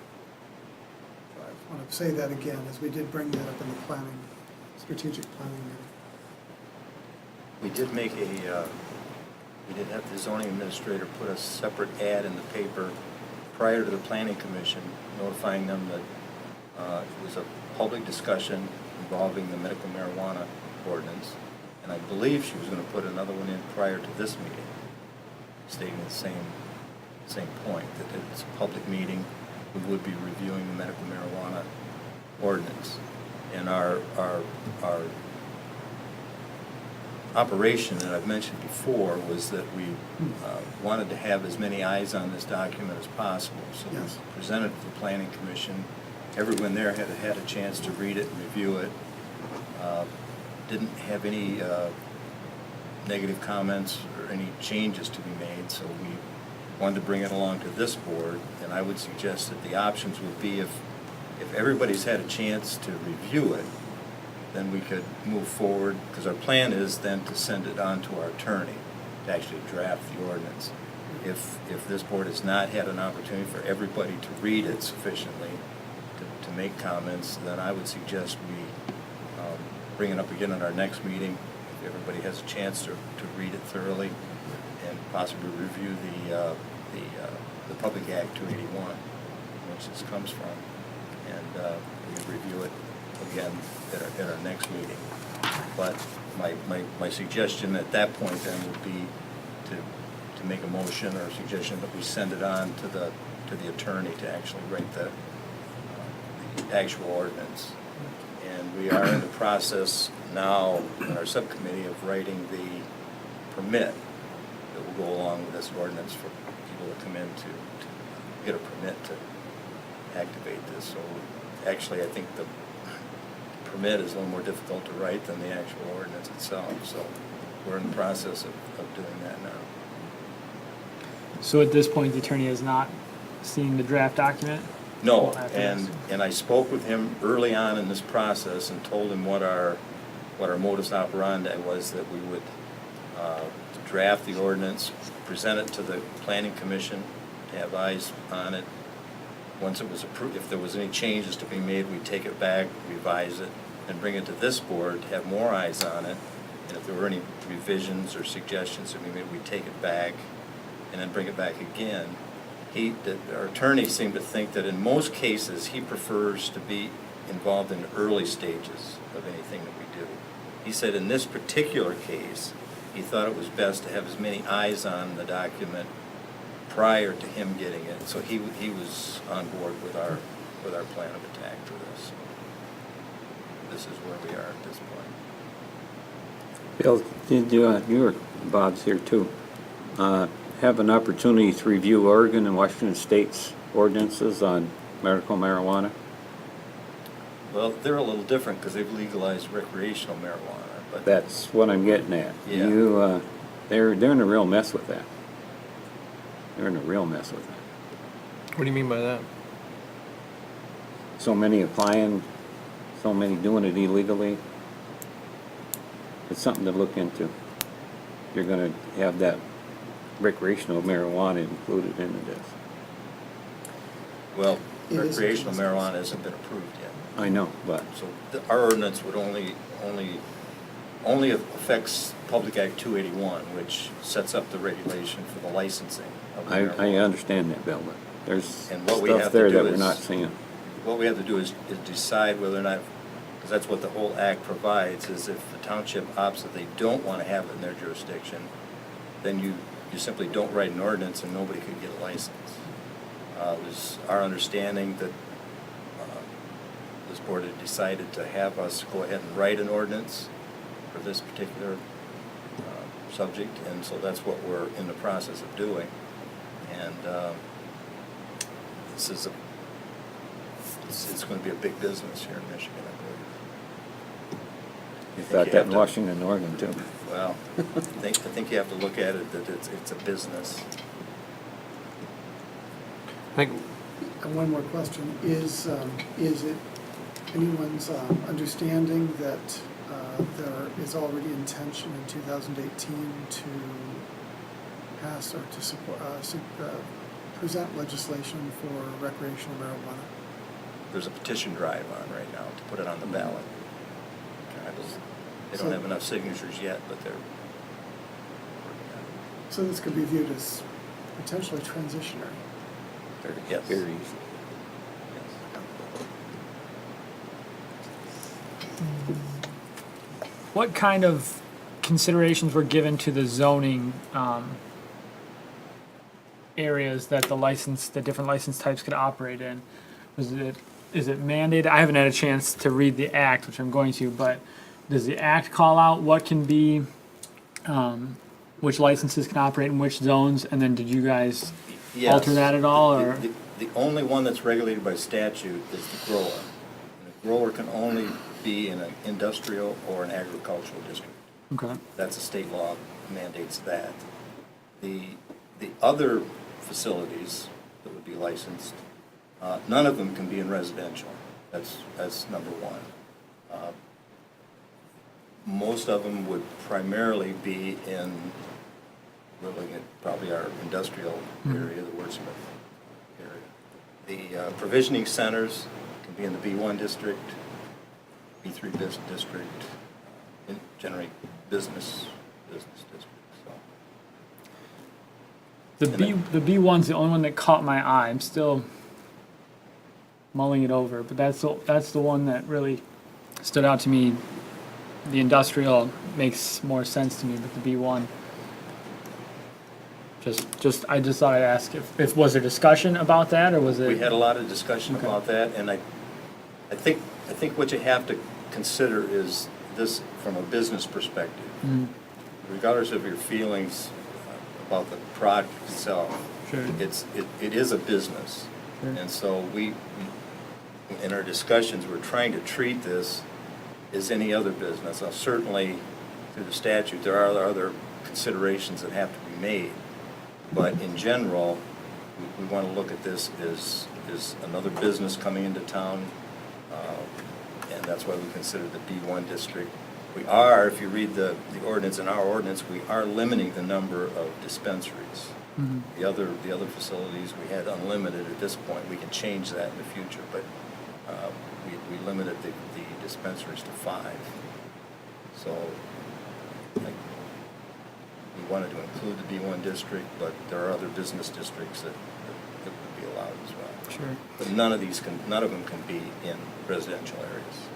[SPEAKER 5] So I want to say that again, as we did bring that up in the planning, strategic planning meeting.
[SPEAKER 8] We did make we did have the zoning administrator put a separate ad in the paper prior to the planning commission, notifying them that it was a public discussion involving the medical marijuana ordinance. And I believe she was going to put another one in prior to this meeting, stating the same point, that it's a public meeting. We would be reviewing the medical marijuana ordinance. And our operation that I've mentioned before was that we wanted to have as many eyes on this document as possible. So
[SPEAKER 5] Yes.
[SPEAKER 8] we presented to the planning commission everyone there had had a chance to read it and review it. Didn't have any negative comments or any changes to be made, so we wanted to bring it along to this board, and I would suggest that the options would be if everybody's had a chance to review it, then we could move forward, because our plan is then to send it on to our attorney to actually draft the ordinance. If this board has not had an opportunity for everybody to read it sufficiently to make comments, then I would suggest we bring it up again at our next meeting, if everybody has a chance to read it thoroughly, and possibly review the Public Act 281, which this comes from, and we can review it again at our next meeting. But my suggestion at that point then would be to make a motion or a suggestion that we send it on to the attorney to actually write the actual ordinance. And we are in the process now in our subcommittee of writing the permit that will go along with this ordinance for people to come in to get a permit to activate this. So actually, I think the permit is a little more difficult to write than the actual ordinance itself. So we're in the process of doing that now.
[SPEAKER 3] So at this point, the attorney has not seen the draft document?
[SPEAKER 8] No,
[SPEAKER 3] Well, after this.
[SPEAKER 8] and I spoke with him early on in this process and told him what our modus operandi was, that we would draft the ordinance, present it to the planning commission to have eyes on it. Once it was approved, if there was any changes to be made, we'd take it back, revise it, and bring it to this board to have more eyes on it. And if there were any revisions or suggestions to be made, we'd take it back and then bring it back again. Our attorney seemed to think that in most cases, he prefers to be involved in the early stages of anything that we do. He said in this particular case, he thought it was best to have as many eyes on the document prior to him getting it. So he was on board with our plan of attack for this. This is where we are at this point.
[SPEAKER 7] Bill, did you were, Bob's here too, have an opportunity to review Oregon and Washington State's ordinances on medical marijuana?
[SPEAKER 8] Well, they're a little different because they've legalized recreational marijuana, but
[SPEAKER 7] That's what I'm getting at.
[SPEAKER 8] Yeah.
[SPEAKER 7] You, they're in a real mess with that. They're in a real mess with that.
[SPEAKER 1] What do you mean by that?
[SPEAKER 7] So many applying, so many doing it illegally. It's something to look into. You're gonna have that recreational marijuana included into this.
[SPEAKER 8] well,
[SPEAKER 5] It is
[SPEAKER 8] recreational
[SPEAKER 5] interesting.
[SPEAKER 8] marijuana hasn't been approved yet.
[SPEAKER 7] I know, but
[SPEAKER 8] So our ordinance would only affects Public Act 281, which sets up the regulation for the licensing of the
[SPEAKER 7] I
[SPEAKER 8] marijuana.
[SPEAKER 7] understand that, Bill, but there's
[SPEAKER 8] And what we have
[SPEAKER 7] stuff
[SPEAKER 8] to
[SPEAKER 7] there
[SPEAKER 8] do
[SPEAKER 7] that we're
[SPEAKER 8] is-
[SPEAKER 7] not seeing.
[SPEAKER 8] What we have to do is decide whether or not, because that's what the whole act provides, is if the township opts that they don't want to have it in their jurisdiction, then you simply don't write an ordinance and nobody could get a license. It was our understanding that this board had decided to have us go ahead and write an ordinance for this particular subject, and so that's what we're in the process of doing. And this is it's going to be a big business here in Michigan, I believe.
[SPEAKER 7] You
[SPEAKER 8] think
[SPEAKER 7] thought
[SPEAKER 8] you
[SPEAKER 7] that
[SPEAKER 8] have
[SPEAKER 7] in
[SPEAKER 8] to-
[SPEAKER 7] Washington and Oregon too.
[SPEAKER 8] Well, I think you have to look at it that it's a business.
[SPEAKER 1] I think,
[SPEAKER 5] And one more question, is it anyone's understanding that there is already intention in 2018 to pass or to support, present legislation for recreational marijuana?
[SPEAKER 8] There's a petition drive on right now to put it on the ballot. They don't
[SPEAKER 5] So-
[SPEAKER 8] have enough signatures yet, but they're working on it.
[SPEAKER 5] So this could be viewed as potentially transitionary.
[SPEAKER 8] Yes.
[SPEAKER 7] Very easy.
[SPEAKER 3] What kind of considerations were given to the zoning areas that the different license types could operate in? Is it mandated? I haven't had a chance to read the act, which I'm going to, but does the act call out what can be, which licenses can operate in which zones? And then did you guys
[SPEAKER 8] Yes.
[SPEAKER 3] alter that at all, or?
[SPEAKER 8] the only one that's regulated by statute is the grower. And a grower can only be in an industrial or an agricultural district.
[SPEAKER 3] Okay.
[SPEAKER 8] That's a state law mandates that. The other facilities that would be licensed, none of them can be in residential. That's number one. Most of them would primarily be in, we're looking at probably our industrial area, the wordsmith area. The provisioning centers can be in the B1 district, B3 district, generate business district, so.
[SPEAKER 3] The B1's the only one that caught my eye. I'm still mulling it over, but that's the one that really stood out to me. The industrial makes more sense to me, but the B1. I just thought I'd ask if was there discussion about that, or was it?
[SPEAKER 8] We had a lot of discussion
[SPEAKER 3] Okay.
[SPEAKER 8] about that, and I think what you have to consider is this from a business perspective. Regardless of your feelings about the product itself,
[SPEAKER 3] Sure.
[SPEAKER 8] it is a business.
[SPEAKER 3] Sure.
[SPEAKER 8] And so we, in our discussions, we're trying to treat this as any other business. Now, certainly, through the statute, there are other considerations that have to be made. But in general, we want to look at this as another business coming into town, and that's why we consider the B1 district. We are, if you read the ordinance, in our ordinance, we are limiting the number of dispensaries. The other facilities, we had unlimited at this point. We can change that in the future, but we limited the dispensaries to 5. So we wanted to include the B1 district, but there are other business districts that would be allowed as well.
[SPEAKER 3] Sure.
[SPEAKER 8] But none of them can be in residential areas.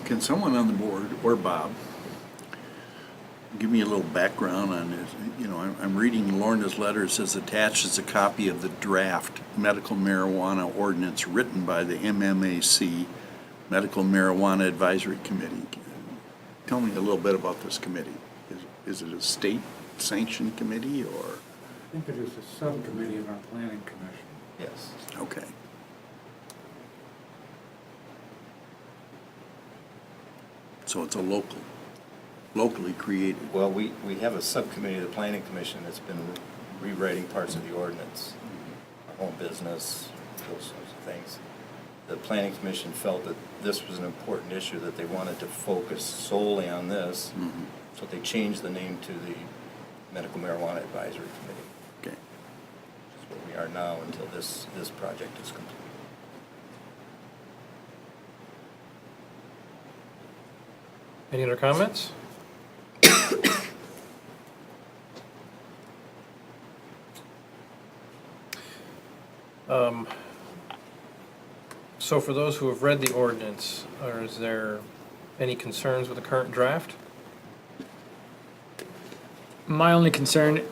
[SPEAKER 4] Can someone on the board, or Bob, give me a little background on this? You know, I'm reading Lorna's letter. It says attached is a copy of the draft medical marijuana ordinance written by the MMAC, Medical Marijuana Advisory Committee. Tell me a little bit about this committee. Is it a state-sanctioned committee, or?
[SPEAKER 6] I think it is a subcommittee of our planning commission.
[SPEAKER 8] Yes.
[SPEAKER 4] Okay. So it's a locally created.
[SPEAKER 8] Well, we have a subcommittee of the planning commission that's been rewriting parts of the ordinance, our own business, those sorts of things. The planning commission felt that this was an important issue, that they wanted to focus solely on this, so they changed the name to the Medical Marijuana Advisory Committee.
[SPEAKER 4] Okay.
[SPEAKER 8] Which is where we are now until this project is complete.
[SPEAKER 1] Any other comments? So for those who have read the ordinance, or is there any concerns with the current draft?
[SPEAKER 3] My only concern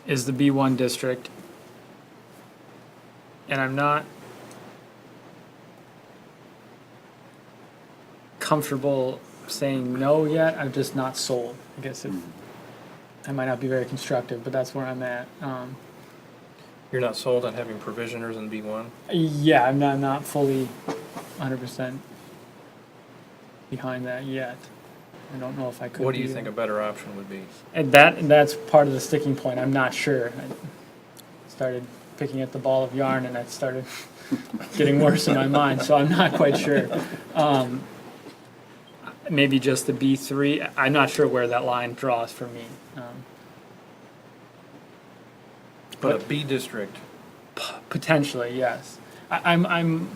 [SPEAKER 3] is the B1 district, and I'm not comfortable saying no yet. I'm just not sold. I guess I might not be very constructive, but that's where I'm at.
[SPEAKER 1] You're not sold on having provisioners in B1?
[SPEAKER 3] Yeah, I'm not fully 100% behind that yet. I don't know if I could.
[SPEAKER 1] What do you
[SPEAKER 3] be
[SPEAKER 1] think a
[SPEAKER 3] there.
[SPEAKER 1] better option would be?
[SPEAKER 3] And that's part of the sticking point. I'm not sure. I started picking at the ball of yarn, and it started getting worse in my mind. So I'm not quite sure. Maybe just the B3. I'm not sure where that line draws for me.
[SPEAKER 1] But a B district,
[SPEAKER 3] Potentially, yes. I'm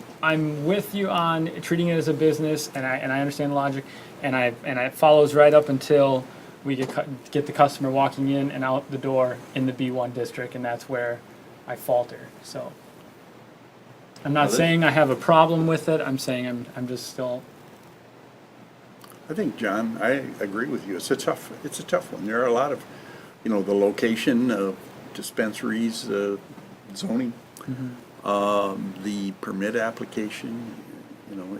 [SPEAKER 3] with you on treating it as a business, and I understand the logic, and it follows right up until we get the customer walking in and out the door in the B1 district, and that's where I falter. So I'm not saying I have a problem with it. I'm saying I'm just still.
[SPEAKER 4] I think, John, I agree with you. It's a tough one. There are a lot of, the location of dispensaries, zoning, the permit application,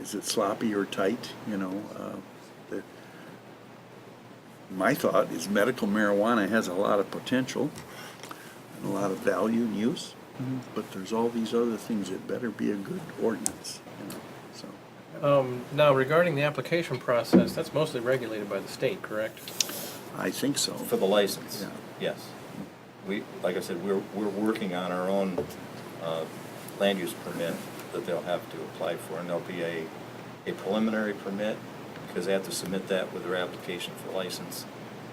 [SPEAKER 4] is it sloppy or tight? My thought is medical marijuana has a lot of potential. and a lot of value and use, but there's all these other things that better be a good ordinance, you know, so.
[SPEAKER 1] Now, regarding the application process, that's mostly regulated by the state, correct?
[SPEAKER 4] I think so.
[SPEAKER 8] For the license,
[SPEAKER 4] Yeah.
[SPEAKER 8] yes. We, like I said, we're working on our own land use permit that they'll have to apply for, and there'll be a preliminary permit, because they have to submit that with their application for license.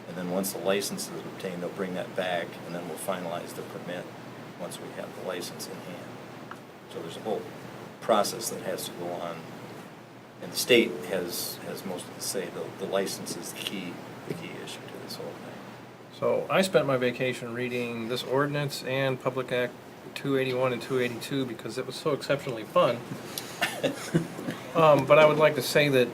[SPEAKER 8] And then once the license is obtained, they'll bring that back, and then we'll finalize the permit once we have the license in hand. So there's a whole process that has to go on. And the state has most of the say. The license is the key issue to this whole thing.
[SPEAKER 1] So I spent my vacation reading this ordinance and Public Act 281 and 282 because it was so exceptionally fun. But I would like to say that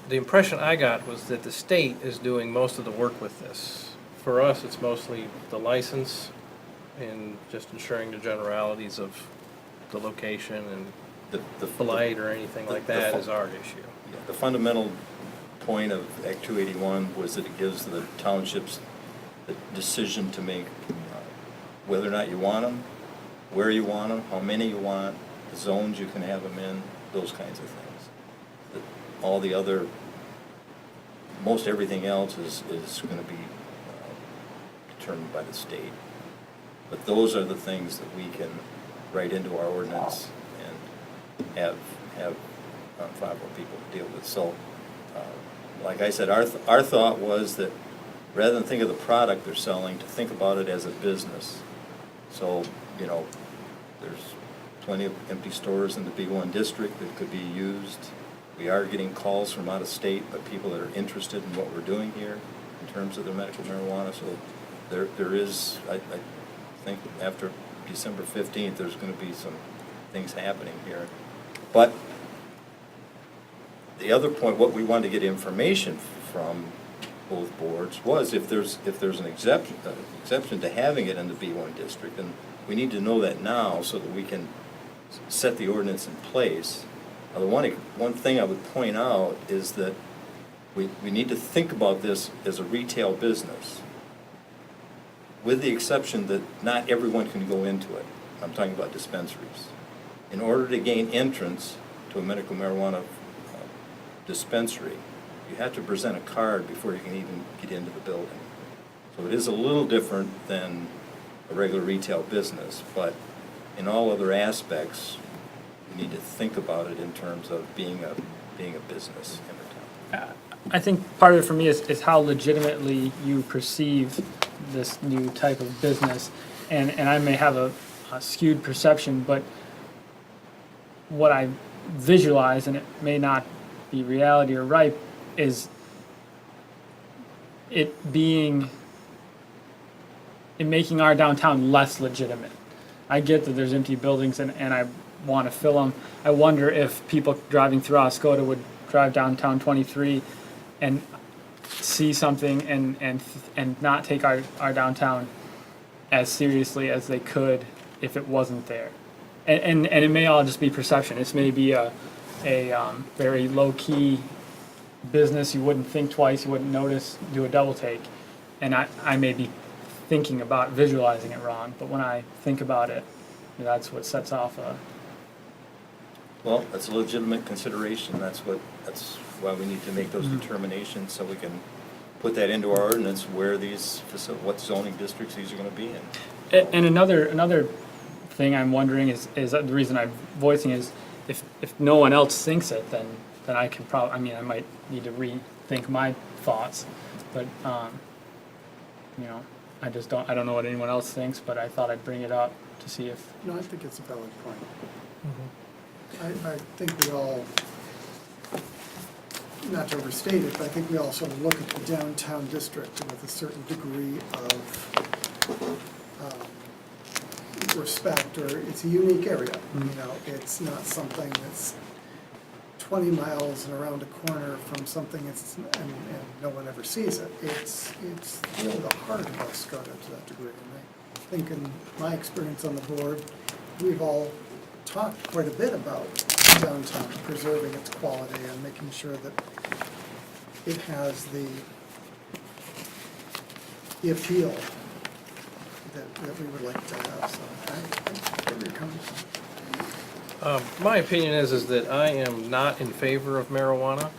[SPEAKER 1] the impression I got was that the state is doing most of the work with this. For us, it's mostly the license and just ensuring the generalities of the location and
[SPEAKER 8] The
[SPEAKER 1] blight or anything like that is our issue.
[SPEAKER 8] Yeah, the fundamental point of Act 281 was that it gives the townships the decision to make whether or not you want them, where you want them, how many you want, the zones you can have them in, those kinds of things. All the other, most everything else is going to be determined by the state. But those are the things that we can write into our ordinance and have on file for people to deal with. So, like I said, our thought was that rather than think of the product they're selling, to think about it as a business. So, you know, there's plenty of empty stores in the B1 district that could be used. We are getting calls from out of state by people that are interested in what we're doing here in terms of the medical marijuana. So there is, I think after December 15th, there's going to be some things happening here. But the other point, what we wanted to get information from both boards was if there's an exception to having it in the B1 district, and we need to know that now so that we can set the ordinance in place. Now, the one thing I would point out is that we need to think about this as a retail business, with the exception that not everyone can go into it. I'm talking about dispensaries. In order to gain entrance to a medical marijuana dispensary, you have to present a card before you can even get into the building. So it is a little different than a regular retail business, but in all other aspects, you need to think about it in terms of being a business in the town.
[SPEAKER 3] I think part of it for me is how legitimately you perceive this new type of business. And I may have a skewed perception, but what I visualize, and it may not be reality or right, is it making our downtown less legitimate. I get that there's empty buildings and I want to fill them. I wonder if people driving through Oscoda would drive downtown 23 and see something and not take our downtown as seriously as they could if it wasn't there. And it may all just be perception. This may be a very low-key business. You wouldn't think twice, you wouldn't notice, do a double take. And I may be thinking about visualizing it wrong, but when I think about it, that's what sets off a...
[SPEAKER 2] Well, that's a legitimate consideration. That's why we need to make those determinations, so we can put that into our ordinance where what zoning districts these are gonna be in.
[SPEAKER 3] And another thing I'm wondering is the reason I'm voicing is if no one else thinks it, then I can probably, I might need to rethink my thoughts, but, I don't know what anyone else thinks, but I thought I'd bring it up to see if...
[SPEAKER 5] No, I think it's a valid point. I think we all, not to overstate it, but I think we all sort of look at the downtown district with a certain degree of respect, or it's a unique area. It's not something that's 20 miles and around a corner from something and no one ever sees it. It's really the heart of Oscoda to that degree. And I think in my experience on the board, we've all talked quite a bit about downtown, preserving its quality and making sure that it has the appeal that we would like to have, so I get where you're coming from.
[SPEAKER 1] My opinion is that I am not in favor of marijuana,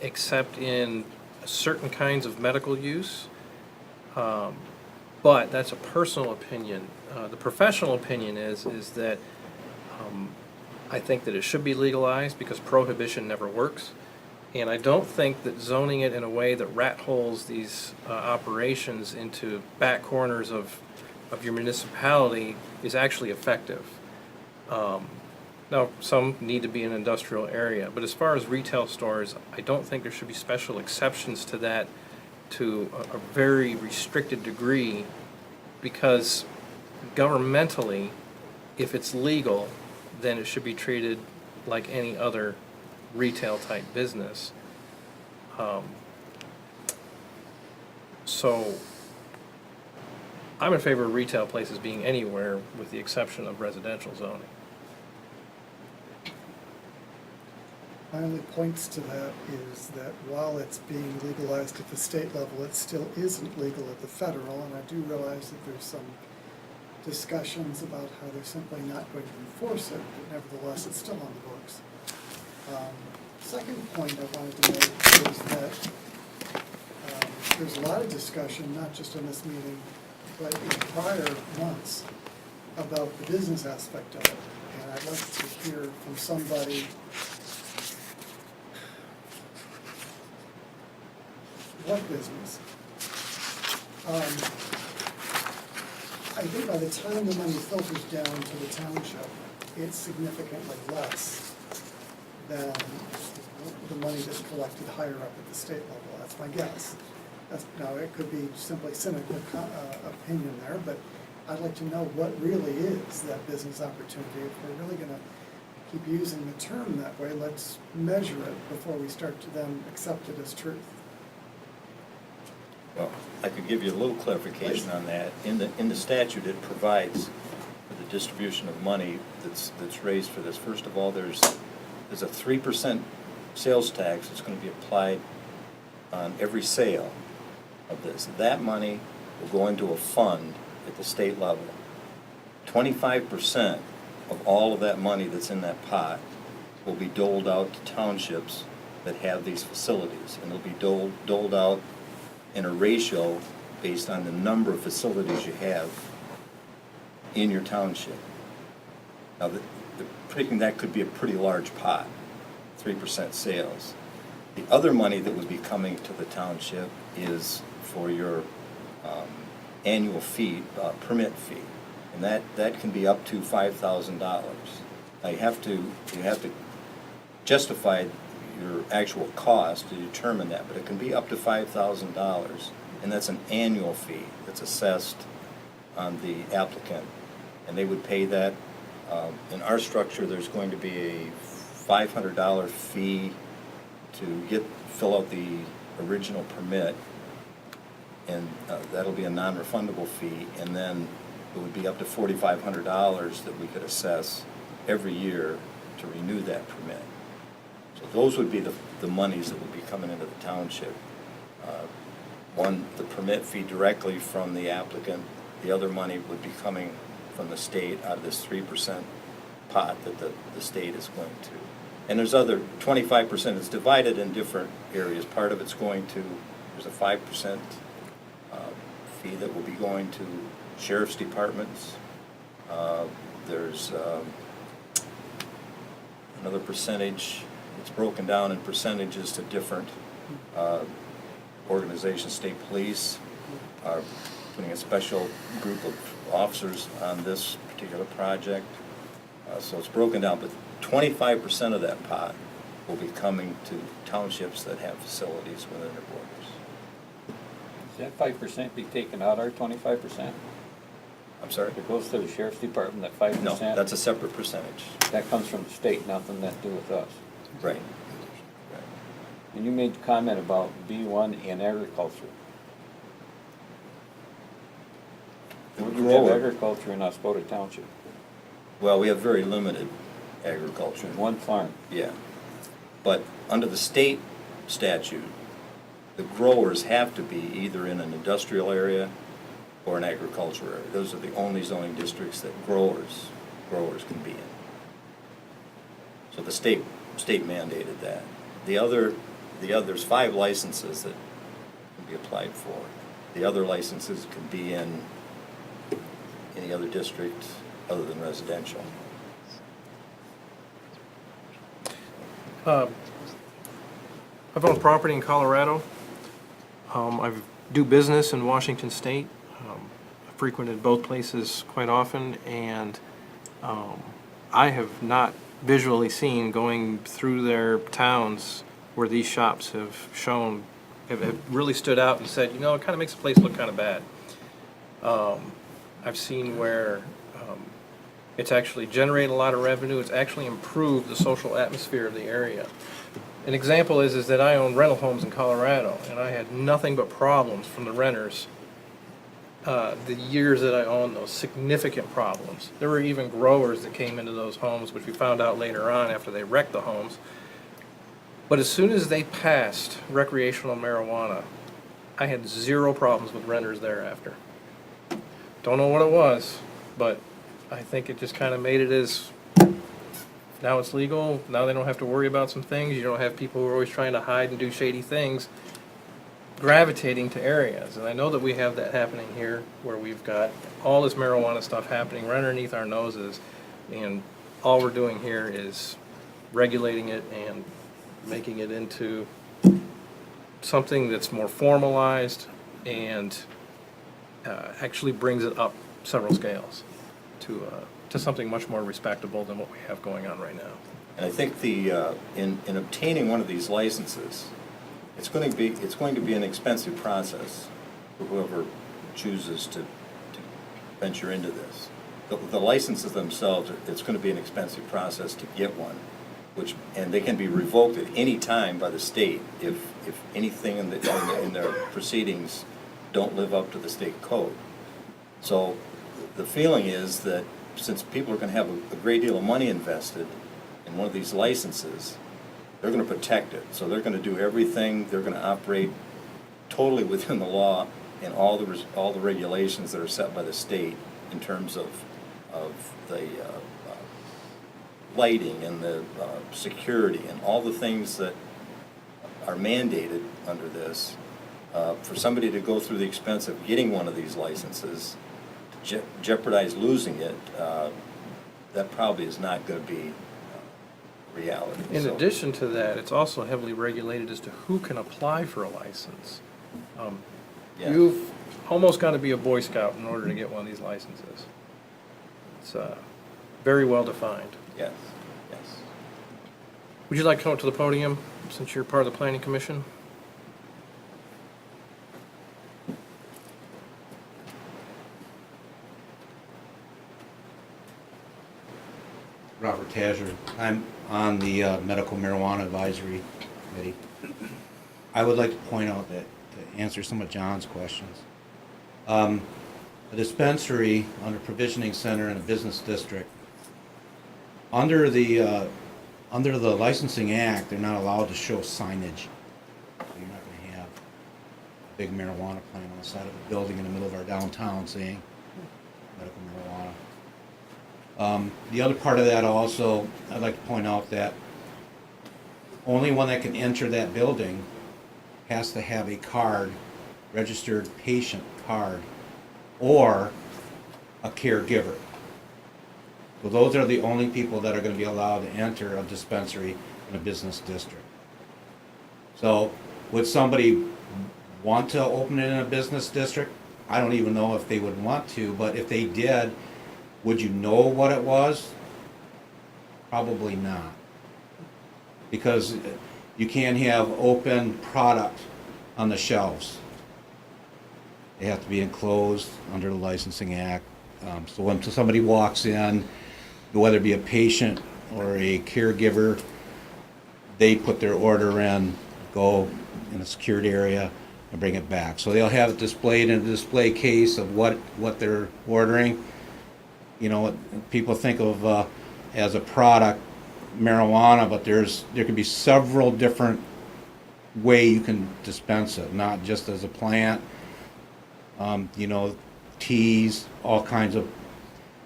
[SPEAKER 1] except in certain kinds of medical use. But that's a personal opinion. The professional opinion is that I think that it should be legalized because prohibition never works. And I don't think that zoning it in a way that rat holes these operations into back corners of your municipality is actually effective. Now, some need to be in an industrial area, but as far as retail stores, I don't think there should be special exceptions to that to a very restricted degree, because governmentally, if it's legal, then it should be treated like any other retail type business. So I'm in favor of retail places being anywhere with the exception of residential zoning.
[SPEAKER 5] My only points to that is that while it's being legalized at the state level, it still isn't legal at the federal, and I do realize that there's some discussions about how they're simply not going to enforce it, but nevertheless, it's still on the books. Second point I wanted to make is that there's a lot of discussion, not just in this meeting, but in prior months, about the business aspect of it. And I'd like to hear from somebody what business. I think by the time the money filters down to the township, it's significantly less than the money that's collected higher up at the state level. That's my guess. Now, it could be simply cynical opinion there, but I'd like to know what really is that business opportunity. If we're really going to keep using the term that way, let's measure it before we start to then accept it as truth.
[SPEAKER 8] Well, I could give you a little clarification on that. In the statute, it provides for the distribution of money that's raised for this. First of all, there's a 3% sales tax that's going to be applied on every sale of this. That money will go into a fund at the state level. 25% of all of that money that's in that pot will be doled out to townships that have these facilities, and it'll be doled out in a ratio based on the number of facilities you have in your township. Now, predicting that could be a pretty large pot, 3% sales. The other money that would be coming to the township is for your annual fee, permit fee, and that can be up to $5,000. Now, you have to justify your actual cost to determine that, but it can be up to $5,000, and that's an annual fee that's assessed on the applicant, and they would pay that. In our structure, there's going to be a $500 fee to fill out the original permit, and that'll be a non-refundable fee, and then it would be up to $4,500 that we could assess every year to renew that permit. So those would be the monies that would be coming into the township. One, the permit fee directly from the applicant. The other money would be coming from the state out of this 3% pot that the state is going to. And there's other 25%. It's divided in different areas. Part of it's going to, there's a 5% fee that will be going to sheriff's departments. There's another percentage. It's broken down in percentages to different organizations. State police are putting a special group of officers on this particular project. So it's broken down, but 25% of that pot will be coming to townships that have facilities within their borders.
[SPEAKER 7] Does that 5% be taken out, our 25%?
[SPEAKER 8] I'm sorry?
[SPEAKER 7] It goes to the sheriff's department, that 5%?
[SPEAKER 8] No, that's a separate percentage.
[SPEAKER 7] That comes from the state, nothing to do with us.
[SPEAKER 8] Right.
[SPEAKER 7] And you made a comment about B1 in agriculture.
[SPEAKER 8] The
[SPEAKER 7] We do have
[SPEAKER 8] grower,
[SPEAKER 7] agriculture in Oscoda Township,
[SPEAKER 8] well, we have very limited agriculture.
[SPEAKER 7] one farm.
[SPEAKER 8] Yeah. But under the state statute, the growers have to be either in an industrial area or an agriculture area. Those are the only zoning districts that growers can be in. So the state mandated that. There's 5 licenses that can be applied for. The other licenses can be in any other district other than residential.
[SPEAKER 1] I've owned property in Colorado. I do business in Washington State. I frequented both places quite often, and I have not visually seen going through their towns where these shops have really stood out and said, you know, it kind of makes the place look kind of bad. I've seen where it's actually generated a lot of revenue. It's actually improved the social atmosphere of the area. An example is that I own rental homes in Colorado, and I had nothing but problems from the renters the years that I owned those, significant problems. There were even growers that came into those homes, which we found out later on after they wrecked the homes. But as soon as they passed recreational marijuana, I had 0 problems with renters thereafter. Don't know what it was, but I think it just kind of made it as, now it's legal, now they don't have to worry about some things, you don't have people who are always trying to hide and do shady things gravitating to areas. And I know that we have that happening here, where we've got all this marijuana stuff happening right underneath our noses, and all we're doing here is regulating it and making it into something that's more formalized and actually brings it up several scales to something much more respectable than what we have going on right now.
[SPEAKER 8] And I think in obtaining one of these licenses, it's going to be an expensive process for whoever chooses to venture into this. The licenses themselves, it's going to be an expensive process to get one, and they can be revoked at any time by the state if anything in their proceedings don't live up to the state code. So the feeling is that since people are going to have a great deal of money invested in one of these licenses, they're going to protect it. So they're going to do everything. They're going to operate totally within the law and all the regulations that are set by the state in terms of the lighting and the security and all the things that are mandated under this. For somebody to go through the expense of getting one of these licenses, jeopardize losing it, that probably is not going to be reality.
[SPEAKER 1] In addition to that, it's also heavily regulated as to who can apply for a license.
[SPEAKER 8] Yeah.
[SPEAKER 1] You've almost got to be a Boy Scout in order to get one of these licenses. It's very well defined.
[SPEAKER 8] Yes.
[SPEAKER 1] Would you like to come up to the podium, since you're part of the Planning Commission?
[SPEAKER 10] Robert Tazer. I'm on the Medical Marijuana Advisory Committee. I would like to point out that, to answer some of John's questions, a dispensary under provisioning center in a business district, under the Licensing Act, they're not allowed to show signage. So you're not going to have a big marijuana plant on the side of a building in the middle of our downtown saying medical marijuana. The other part of that also, I'd like to point out that only one that can enter that building has to have a card, registered patient card, or a caregiver. So those are the only people that are going to be allowed to enter a dispensary in a business district. So would somebody want to open it in a business district? I don't even know if they would want to, but if they did, would you know what it was? Probably not. Because you can't have open product on the shelves. They have to be enclosed under the Licensing Act. So when somebody walks in, whether it be a patient or a caregiver, they put their order in, go in a secured area, and bring it back. So they'll have it displayed in a display case of what they're ordering. You know, people think of as a product marijuana, but there could be several different way you can dispense it, not just as a plant. You know, teas, all kinds of,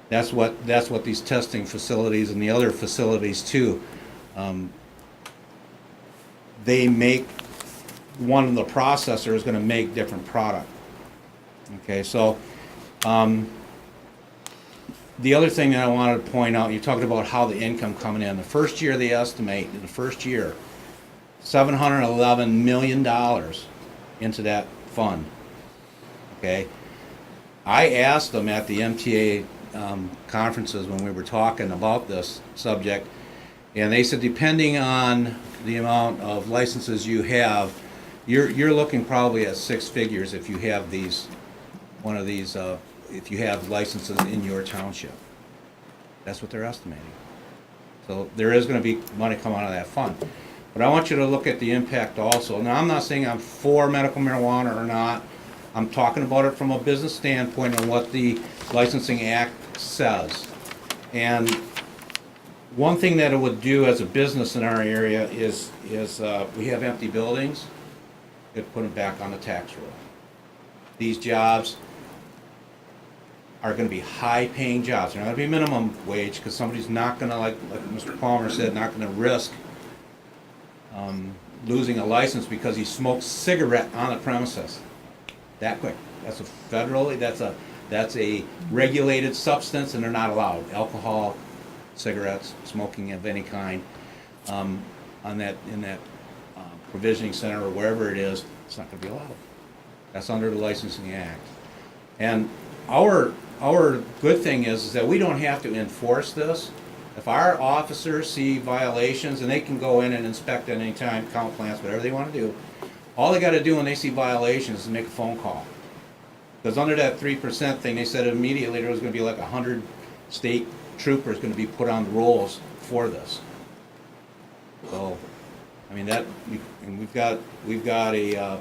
[SPEAKER 10] that's what these testing facilities and the other facilities too. They make, one of the processors is gonna make different product. Okay, so, the other thing that I wanted to point out, you talked about how the income coming in. The first year they estimate, in the first year, $711 million into that fund. Okay? I asked them at the MTA conferences when we were talking about this subject, and they said depending on the amount of licenses you have, you're looking probably at six figures if you have these, one of these, if you have licenses in your township. That's what they're estimating. So there is gonna be money come out of that fund. But I want you to look at the impact also. Now, I'm not saying I'm for medical marijuana or not. I'm talking about it from a business standpoint and what the Licensing Act says. And one thing that it would do as a business in our area is we have empty buildings, it put them back on the tax roll. These jobs are gonna be high-paying jobs. They're not gonna be minimum wage, because somebody's not gonna, like Mr. Palmer said, not gonna risk losing a license because he smokes cigarette on the premises. That quick. That's a federally, that's a regulated substance, and they're not allowed. Alcohol, cigarettes, smoking of any kind, in that provisioning center or wherever it is, it's not gonna be allowed. That's under the Licensing Act. And our good thing is that we don't have to enforce this. If our officers see violations, and they can go in and inspect at any time, count plants, whatever they want to do, all they got to do when they see violations is make a phone call. Because under that 3% thing, they said immediately there was going to be like 100 state troopers going to be put on the rolls for this. So, I mean, and we've got a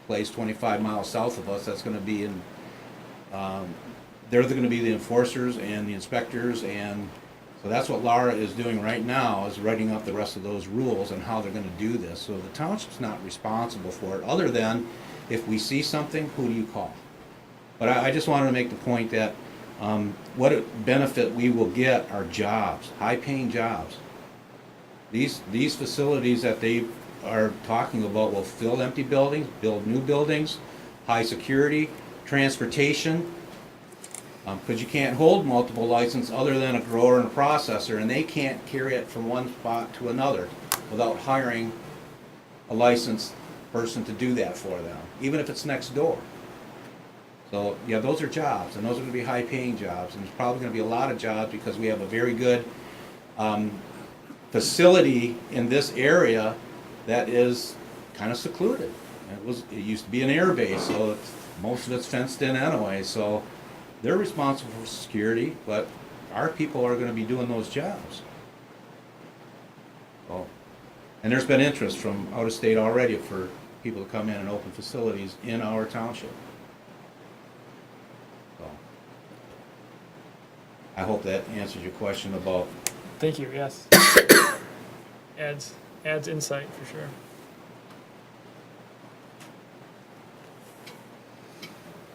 [SPEAKER 10] place 25 miles south of us that's going to be in. They're going to be the enforcers and the inspectors, and so that's what Laura is doing right now, is writing up the rest of those rules and how they're going to do this. So the township's not responsible for it, other than if we see something, who do you call? But I just wanted to make the point that what benefit we will get are jobs, high-paying jobs. These facilities that they are talking about will fill empty buildings, build new buildings, high security, transportation, because you can't hold multiple licenses other than a grower and a processor, and they can't carry it from one spot to another without hiring a licensed person to do that for them, even if it's next door. So, yeah, those are jobs, and those are going to be high-paying jobs, and there's probably going to be a lot of jobs because we have a very good facility in this area that is kind of secluded. It used to be an air base, so most of it's fenced in anyway, so they're responsible for security, but our people are going to be doing those jobs. So, and there's been interest from out of state already for people to come in and open facilities in our township. So, I hope that answers your question about.
[SPEAKER 3] Thank you, yes. Adds insight for sure.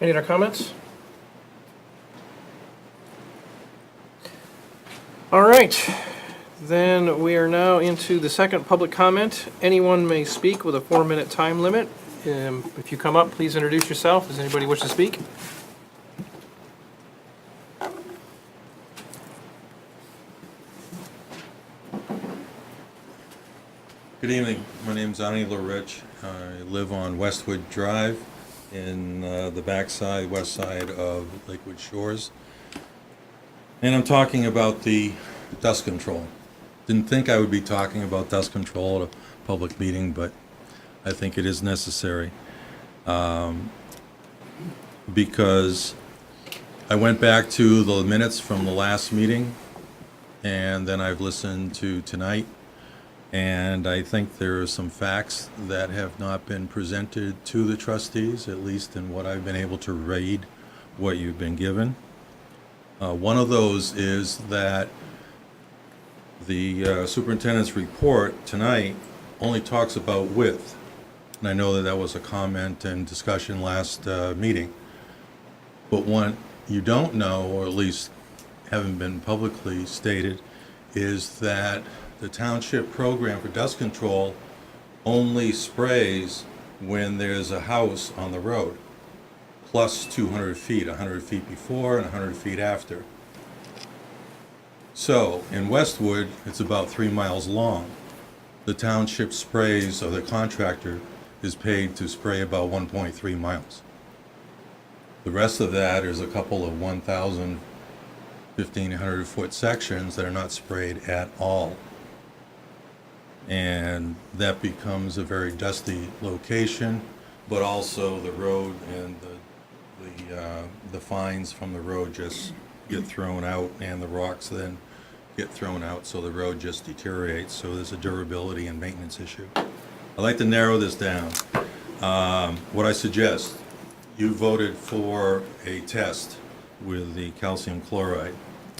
[SPEAKER 1] Any other comments? All right, then we are now into the second public comment. Anyone may speak with a 4-minute time limit. If you come up, please introduce yourself. Does anybody wish to speak?
[SPEAKER 11] Good evening. My name's Ani LaRich. I live on Westwood Drive in the backside, west side of Lakewood Shores. And I'm talking about the dust control. Didn't think I would be talking about dust control at a public meeting, but I think it is necessary. Because I went back to the minutes from the last meeting, and then I've listened to tonight. And I think there are some facts that have not been presented to the trustees, at least in what I've been able to read, what you've been given. One of those is that the superintendent's report tonight only talks about width. And I know that that was a comment and discussion last meeting. But what you don't know, or at least haven't been publicly stated, is that the township program for dust control only sprays when there's a house on the road, plus 200 feet, 100 feet before and 100 feet after. So in Westwood, it's about 3 miles long. The township sprays, or the contractor is paid to spray about 1.3 miles. The rest of that is a couple of 1,000, 1,500 foot sections that are not sprayed at all. And that becomes a very dusty location, but also the road and the fines from the road just get thrown out, and the rocks then get thrown out, so the road just deteriorates. So there's a durability and maintenance issue. I'd like to narrow this down. What I suggest, you voted for a test with the calcium chloride.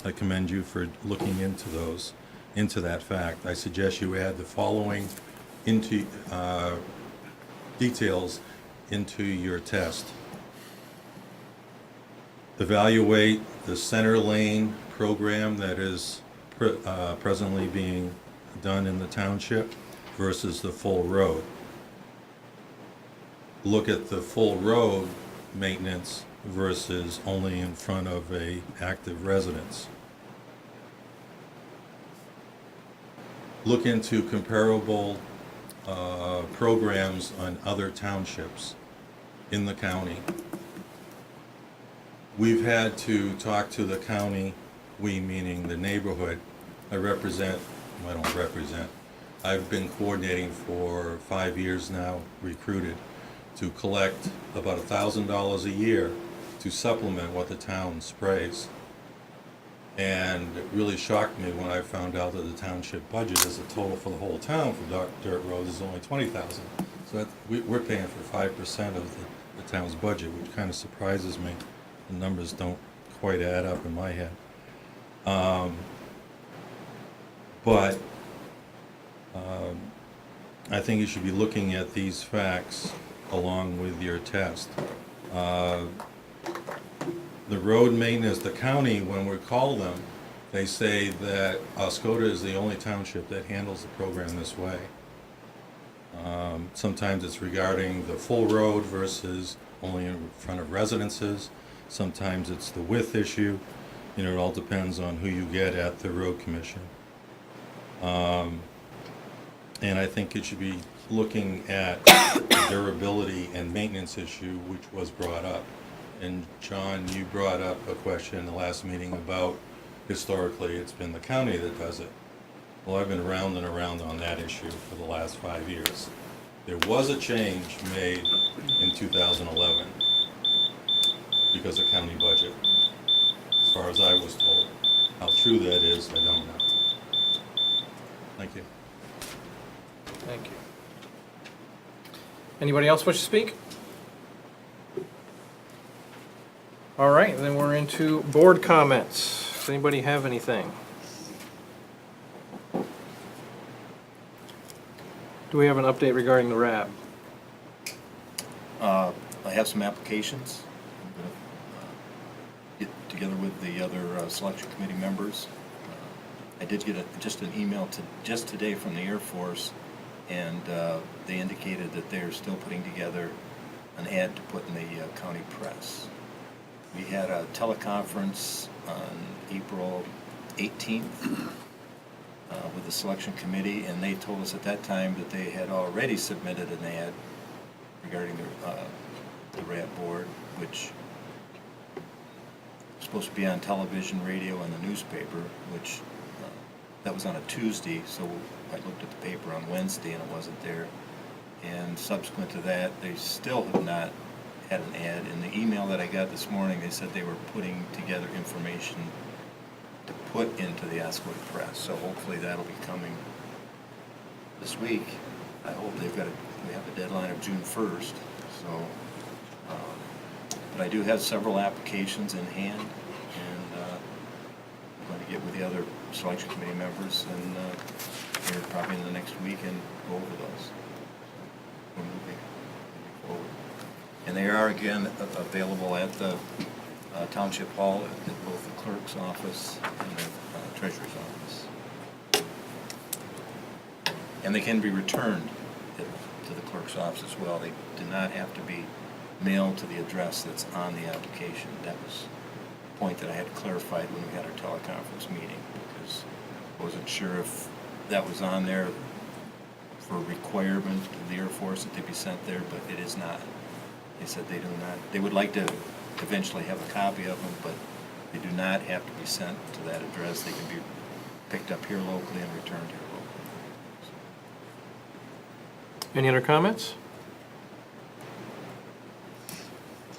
[SPEAKER 11] I commend you for looking into that fact. I suggest you add the following details into your test. Evaluate the center lane program that is presently being done in the township versus the full road. Look at the full road maintenance versus only in front of a active residence. Look into comparable programs on other townships in the county. We've had to talk to the county, we meaning the neighborhood. I don't represent. I've been coordinating for 5 years now, recruited, to collect about $1,000 a year to supplement what the town sprays. And it really shocked me when I found out that the township budget as a total for the whole town for dirt roads is only $20,000. So we're paying for 5% of the town's budget, which kind of surprises me. The numbers don't quite add up in my head. But I think you should be looking at these facts along with your test. The road maintenance, the county, when we call them, they say that Oscoda is the only township that handles the program this way. Sometimes it's regarding the full road versus only in front of residences. Sometimes it's the width issue. You know, it all depends on who you get at the road commission. And I think it should be looking at the durability and maintenance issue, which was brought up. And John, you brought up a question in the last meeting about historically it's been the county that does it. Well, I've been around and around on that issue for the last 5 years. There was a change made in 2011 because of county budget, as far as I was told. How true that is, I don't know. Thank you.
[SPEAKER 1] Thank you. Anybody else wish to speak? All right, then we're into board comments. Does anybody have anything? Do we have an update regarding the RAB?
[SPEAKER 8] I have some applications. I'm going to get together with the other selection committee members. I did get just an email just today from the Air Force, and they indicated that they're still putting together an ad to put in the county press. We had a teleconference on April 18th with the selection committee, and they told us at that time that they had already submitted an ad regarding the RAB board, which was supposed to be on television, radio, and the newspaper, which that was on a Tuesday, so I looked at the paper on Wednesday and it wasn't there. And subsequent to that, they still have not had an ad. In the email that I got this morning, they said they were putting together information to put into the Oscoda Press. So hopefully that'll be coming this week. I hope we have a deadline of June 1st. So, but I do have several applications in hand, and I'm going to get with the other selection committee members and here probably in the next week and go over those. We're moving forward. And they are again available at the Township Hall at both the clerk's office and the treasurer's office. And they can be returned to the clerk's office as well. They do not have to be mailed to the address that's on the application. That was a point that I had clarified when we had our teleconference meeting, because I wasn't sure if that was on there for requirement of the Air Force that they be sent there, but it is not. They said they do not. They would like to eventually have a copy of them, but they do not have to be sent to that address. They can be picked up here locally and returned here locally.
[SPEAKER 1] Any other comments?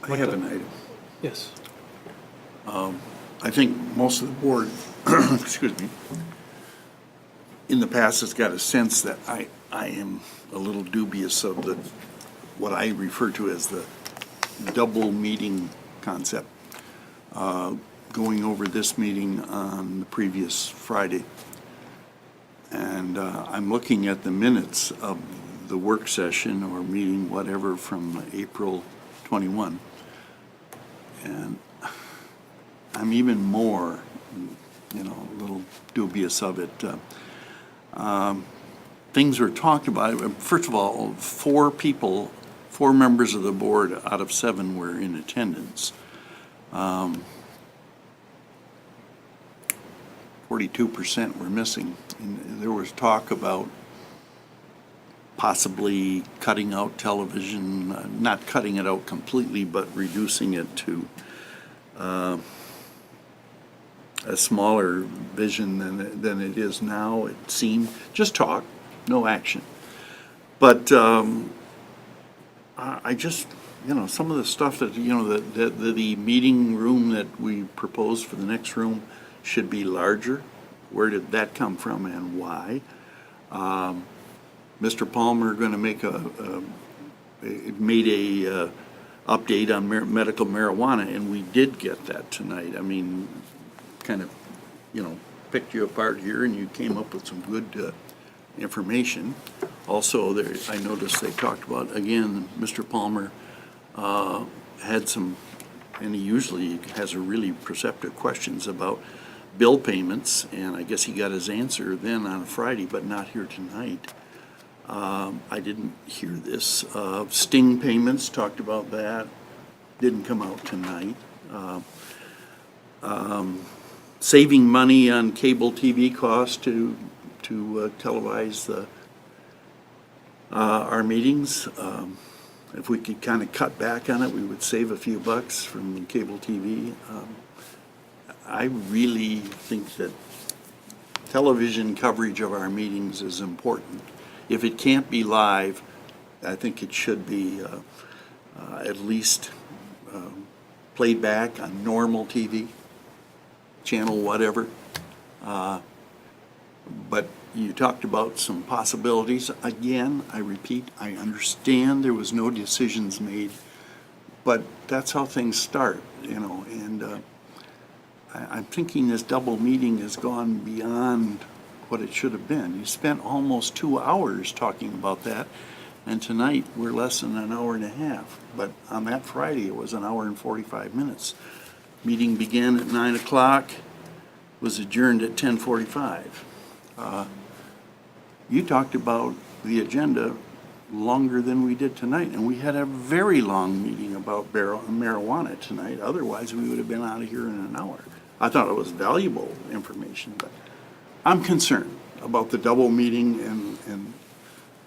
[SPEAKER 4] I have an item.
[SPEAKER 1] Yes.
[SPEAKER 4] I think most of the board, excuse me, in the past has got a sense that I am a little dubious of what I refer to as the double meeting concept, going over this meeting on the previous Friday. And I'm looking at the minutes of the work session or meeting, whatever, from April 21. And I'm even more, a little dubious of it. Things were talked about. First of all, 4 members of the board out of 7 were in attendance. 42% were missing. And there was talk about possibly cutting out television, not cutting it out completely, but reducing it to a smaller vision than it is now. It seemed just talk, no action. But I just, some of the stuff that the meeting room that we proposed for the next room should be larger. Where did that come from and why? Mr. Palmer going to made a update on medical marijuana, and we did get that tonight. I mean, kind of, picked you apart here, and you came up with some good information. Also, I noticed they talked about, again, Mr. Palmer had some, and he usually has a really perceptive questions about bill payments, and I guess he got his answer then on a Friday, but not here tonight. I didn't hear this. Sting payments, talked about that, didn't come out tonight. Saving money on cable TV costs to televise our meetings. If we could kind of cut back on it, we would save a few bucks from cable TV. I really think that television coverage of our meetings is important. If it can't be live, I think it should be at least played back on normal TV, channel whatever. But you talked about some possibilities. Again, I repeat, I understand there was no decisions made, but that's how things start, and I'm thinking this double meeting has gone beyond what it should have been. You spent almost 2 hours talking about that, and tonight we're less than an hour and a half. But on that Friday, it was an hour and 45 minutes. Meeting began at 9 o'clock, was adjourned at 10:45. You talked about the agenda longer than we did tonight, and we had a very long meeting about marijuana tonight. Otherwise, we would have been out of here in an hour. I thought it was valuable information, but I'm concerned about the double meeting and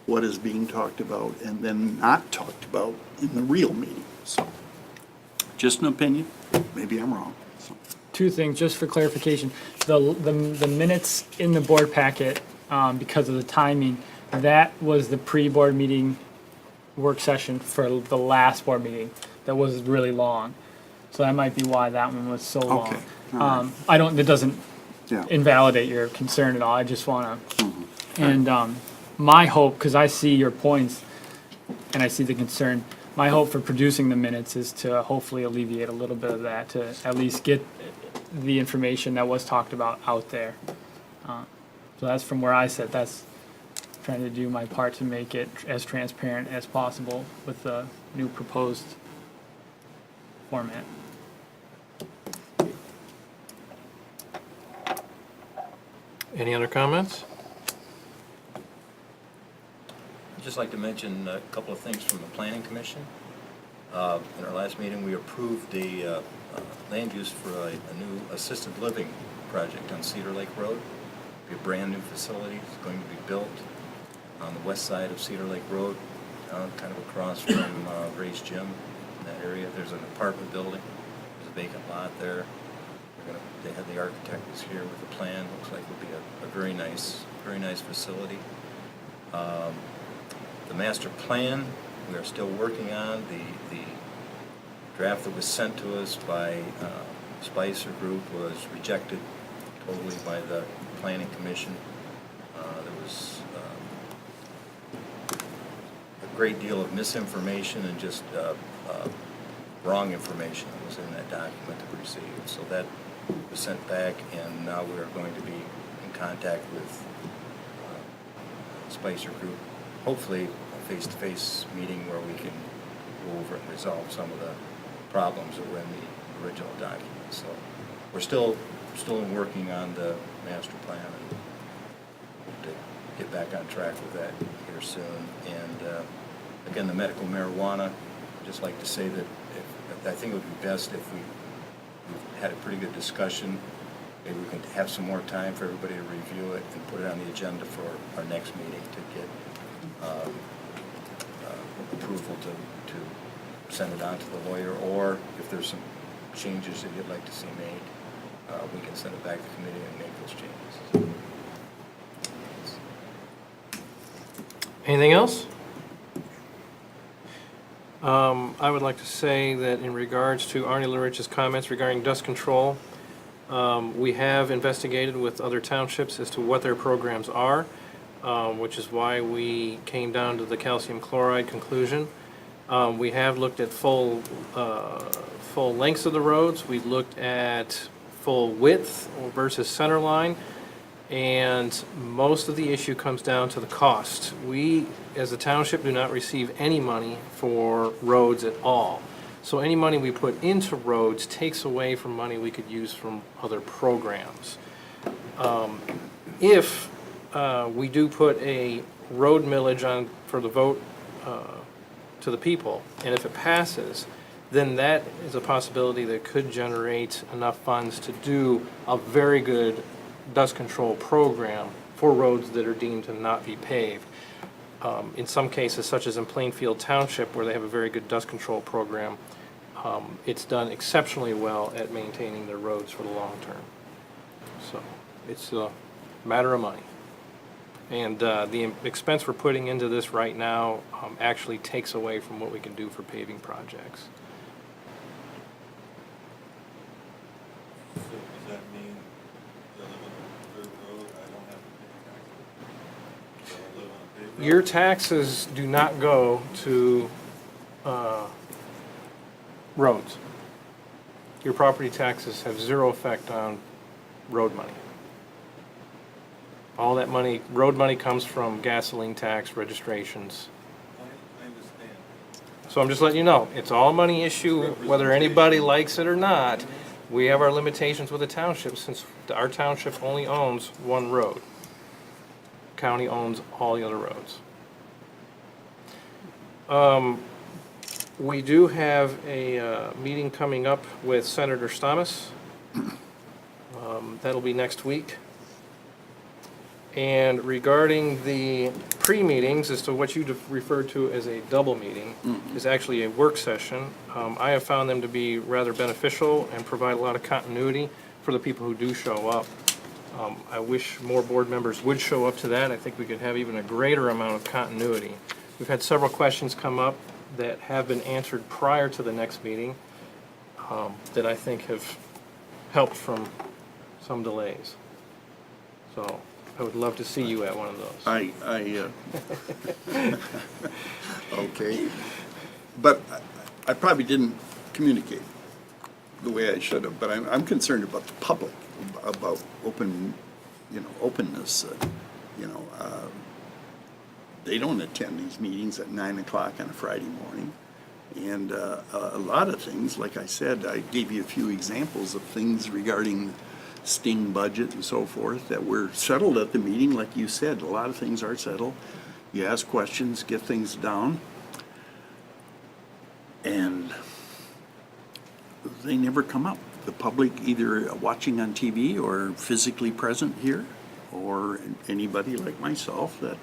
[SPEAKER 4] what is being talked about and then not talked about in the real meeting. So, just an opinion. Maybe I'm wrong. So.
[SPEAKER 3] 2 things, just for clarification. The minutes in the board packet, because of the timing, that was the pre-board meeting work session for the last board meeting. That was really long. So that might be why that one was so long.
[SPEAKER 4] Okay. All right.
[SPEAKER 3] It doesn't
[SPEAKER 4] Yeah.
[SPEAKER 3] invalidate your concern at all. I just want to, and my hope, because I see your points and I see the concern, my hope for producing the minutes is to hopefully alleviate a little bit of that, to at least get the information that was talked about out there. So that's from where I sit. That's trying to do my part to make it as transparent as possible with the new proposed format.
[SPEAKER 1] Any other comments?
[SPEAKER 8] I'd just like to mention a couple of things from the Planning Commission. In our last meeting, we approved the land use for a new assisted living project on Cedar Lake Road. Be a brand-new facility. It's going to be built on the west side of Cedar Lake Road, kind of across from Ray's Gym. In that area, there's an apartment building. There's a vacant lot there. They had the architect was here with a plan. Looks like it would be a very nice facility. The master plan, we are still working on. The draft that was sent to us by Spicer Group was rejected totally by the Planning Commission. There was a great deal of misinformation and just wrong information that was in that document that we received. So that was sent back, and now we are going to be in contact with Spicer Group, hopefully a face-to-face meeting where we can go over and resolve some of the problems that were in the original document. So we're still working on the master plan and hope to get back on track with that here soon. And again, the medical marijuana, I'd just like to say that I think it would be best if we've had a pretty good discussion. Maybe we can have some more time for everybody to review it and put it on the agenda for our next meeting to get approval to send it on to the lawyer, or if there's some changes that you'd like to see made, we can send it back to the committee and make those changes.
[SPEAKER 1] Anything else? I would like to say that in regards to Arnie Larich's comments regarding dust control, we have investigated with other townships as to what their programs are, which is why we came down to the calcium chloride conclusion. We have looked at full lengths of the roads. We've looked at full width versus center line. And most of the issue comes down to the cost. We, as a township, do not receive any money for roads at all. So any money we put into roads takes away from money we could use from other programs. If we do put a road millage on for the vote to the people, and if it passes, then that is a possibility that could generate enough funds to do a very good dust control program for roads that are deemed to not be paved. In some cases, such as in Plainfield Township, where they have a very good dust control program, it's done exceptionally well at maintaining their roads for the long term. So it's a matter of money. And the expense we're putting into this right now actually takes away from what we can do for paving projects.
[SPEAKER 11] So does that mean I live on a dirt road, I don't have to pay taxes? So I live on a paved road?
[SPEAKER 1] Your taxes do not go to roads. Your property taxes have zero effect on road money. All that money, road money comes from gasoline tax, registrations.
[SPEAKER 11] I understand.
[SPEAKER 1] So I'm just letting you know, it's all a money issue, whether anybody likes it or not. We have our limitations with the township, since our township only owns one road. County owns all the other roads. We do have a meeting coming up with Senator Stamas. That'll be next week. And regarding the pre-meetings, as to what you referred to as a double meeting, is actually a work session. I have found them to be rather beneficial and provide a lot of continuity for the people who do show up. I wish more board members would show up to that. I think we could have even a greater amount of continuity. We've had several questions come up that have been answered prior to the next meeting that I think have helped from some delays. So I would love to see you at one of those.
[SPEAKER 4] Okay. But I probably didn't communicate the way I should have, but I'm concerned about the public, about openness, they don't attend these meetings at 9 o'clock on a Friday morning. And a lot of things, like I said, I gave you a few examples of things regarding sting budget and so forth, that were settled at the meeting, like you said. A lot of things are settled. You ask questions, get things down. And they never come up. The public either watching on TV or physically present here, or anybody like myself that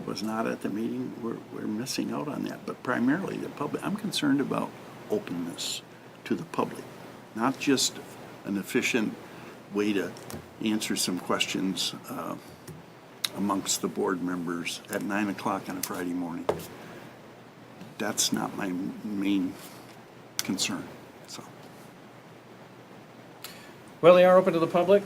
[SPEAKER 4] was not at the meeting, we're missing out on that. But primarily the public, I'm concerned about openness to the public, not just an efficient way to answer some questions amongst the board members at 9 o'clock on a Friday morning. That's not my main concern, so.
[SPEAKER 1] Well, they are open to the public.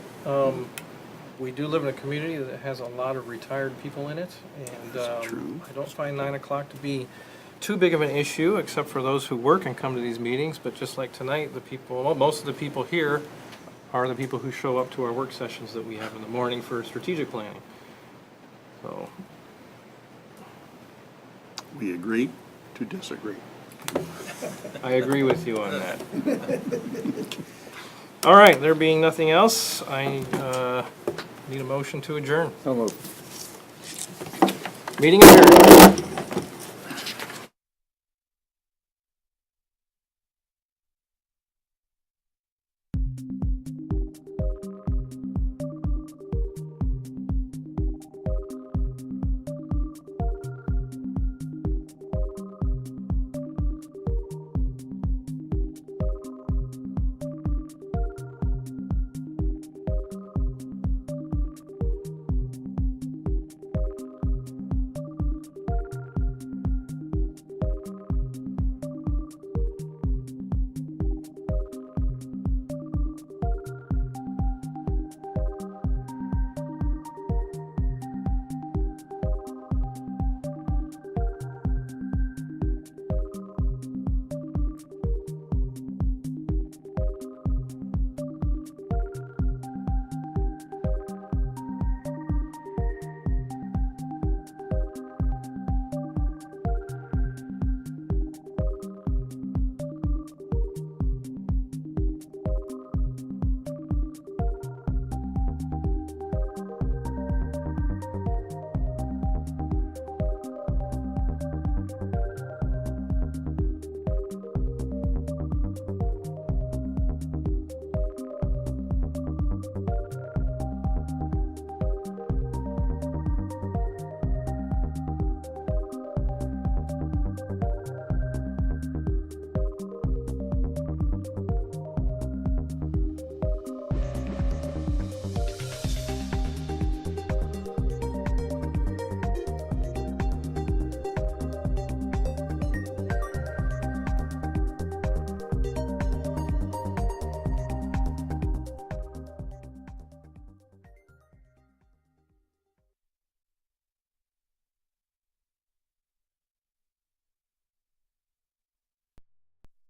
[SPEAKER 1] We do live in a community that has a lot of retired people in it, and
[SPEAKER 4] That's true.
[SPEAKER 1] I don't find 9 o'clock to be too big of an issue, except for those who work and come to these meetings. But just like tonight, the people, well, most of the people here are the people who show up to our work sessions that we have in the morning for strategic planning. So,
[SPEAKER 4] We agree to disagree.
[SPEAKER 1] I agree with you on that. All right, there being nothing else, I need a motion to adjourn.
[SPEAKER 7] So moved.
[SPEAKER 1] Meeting adjourned.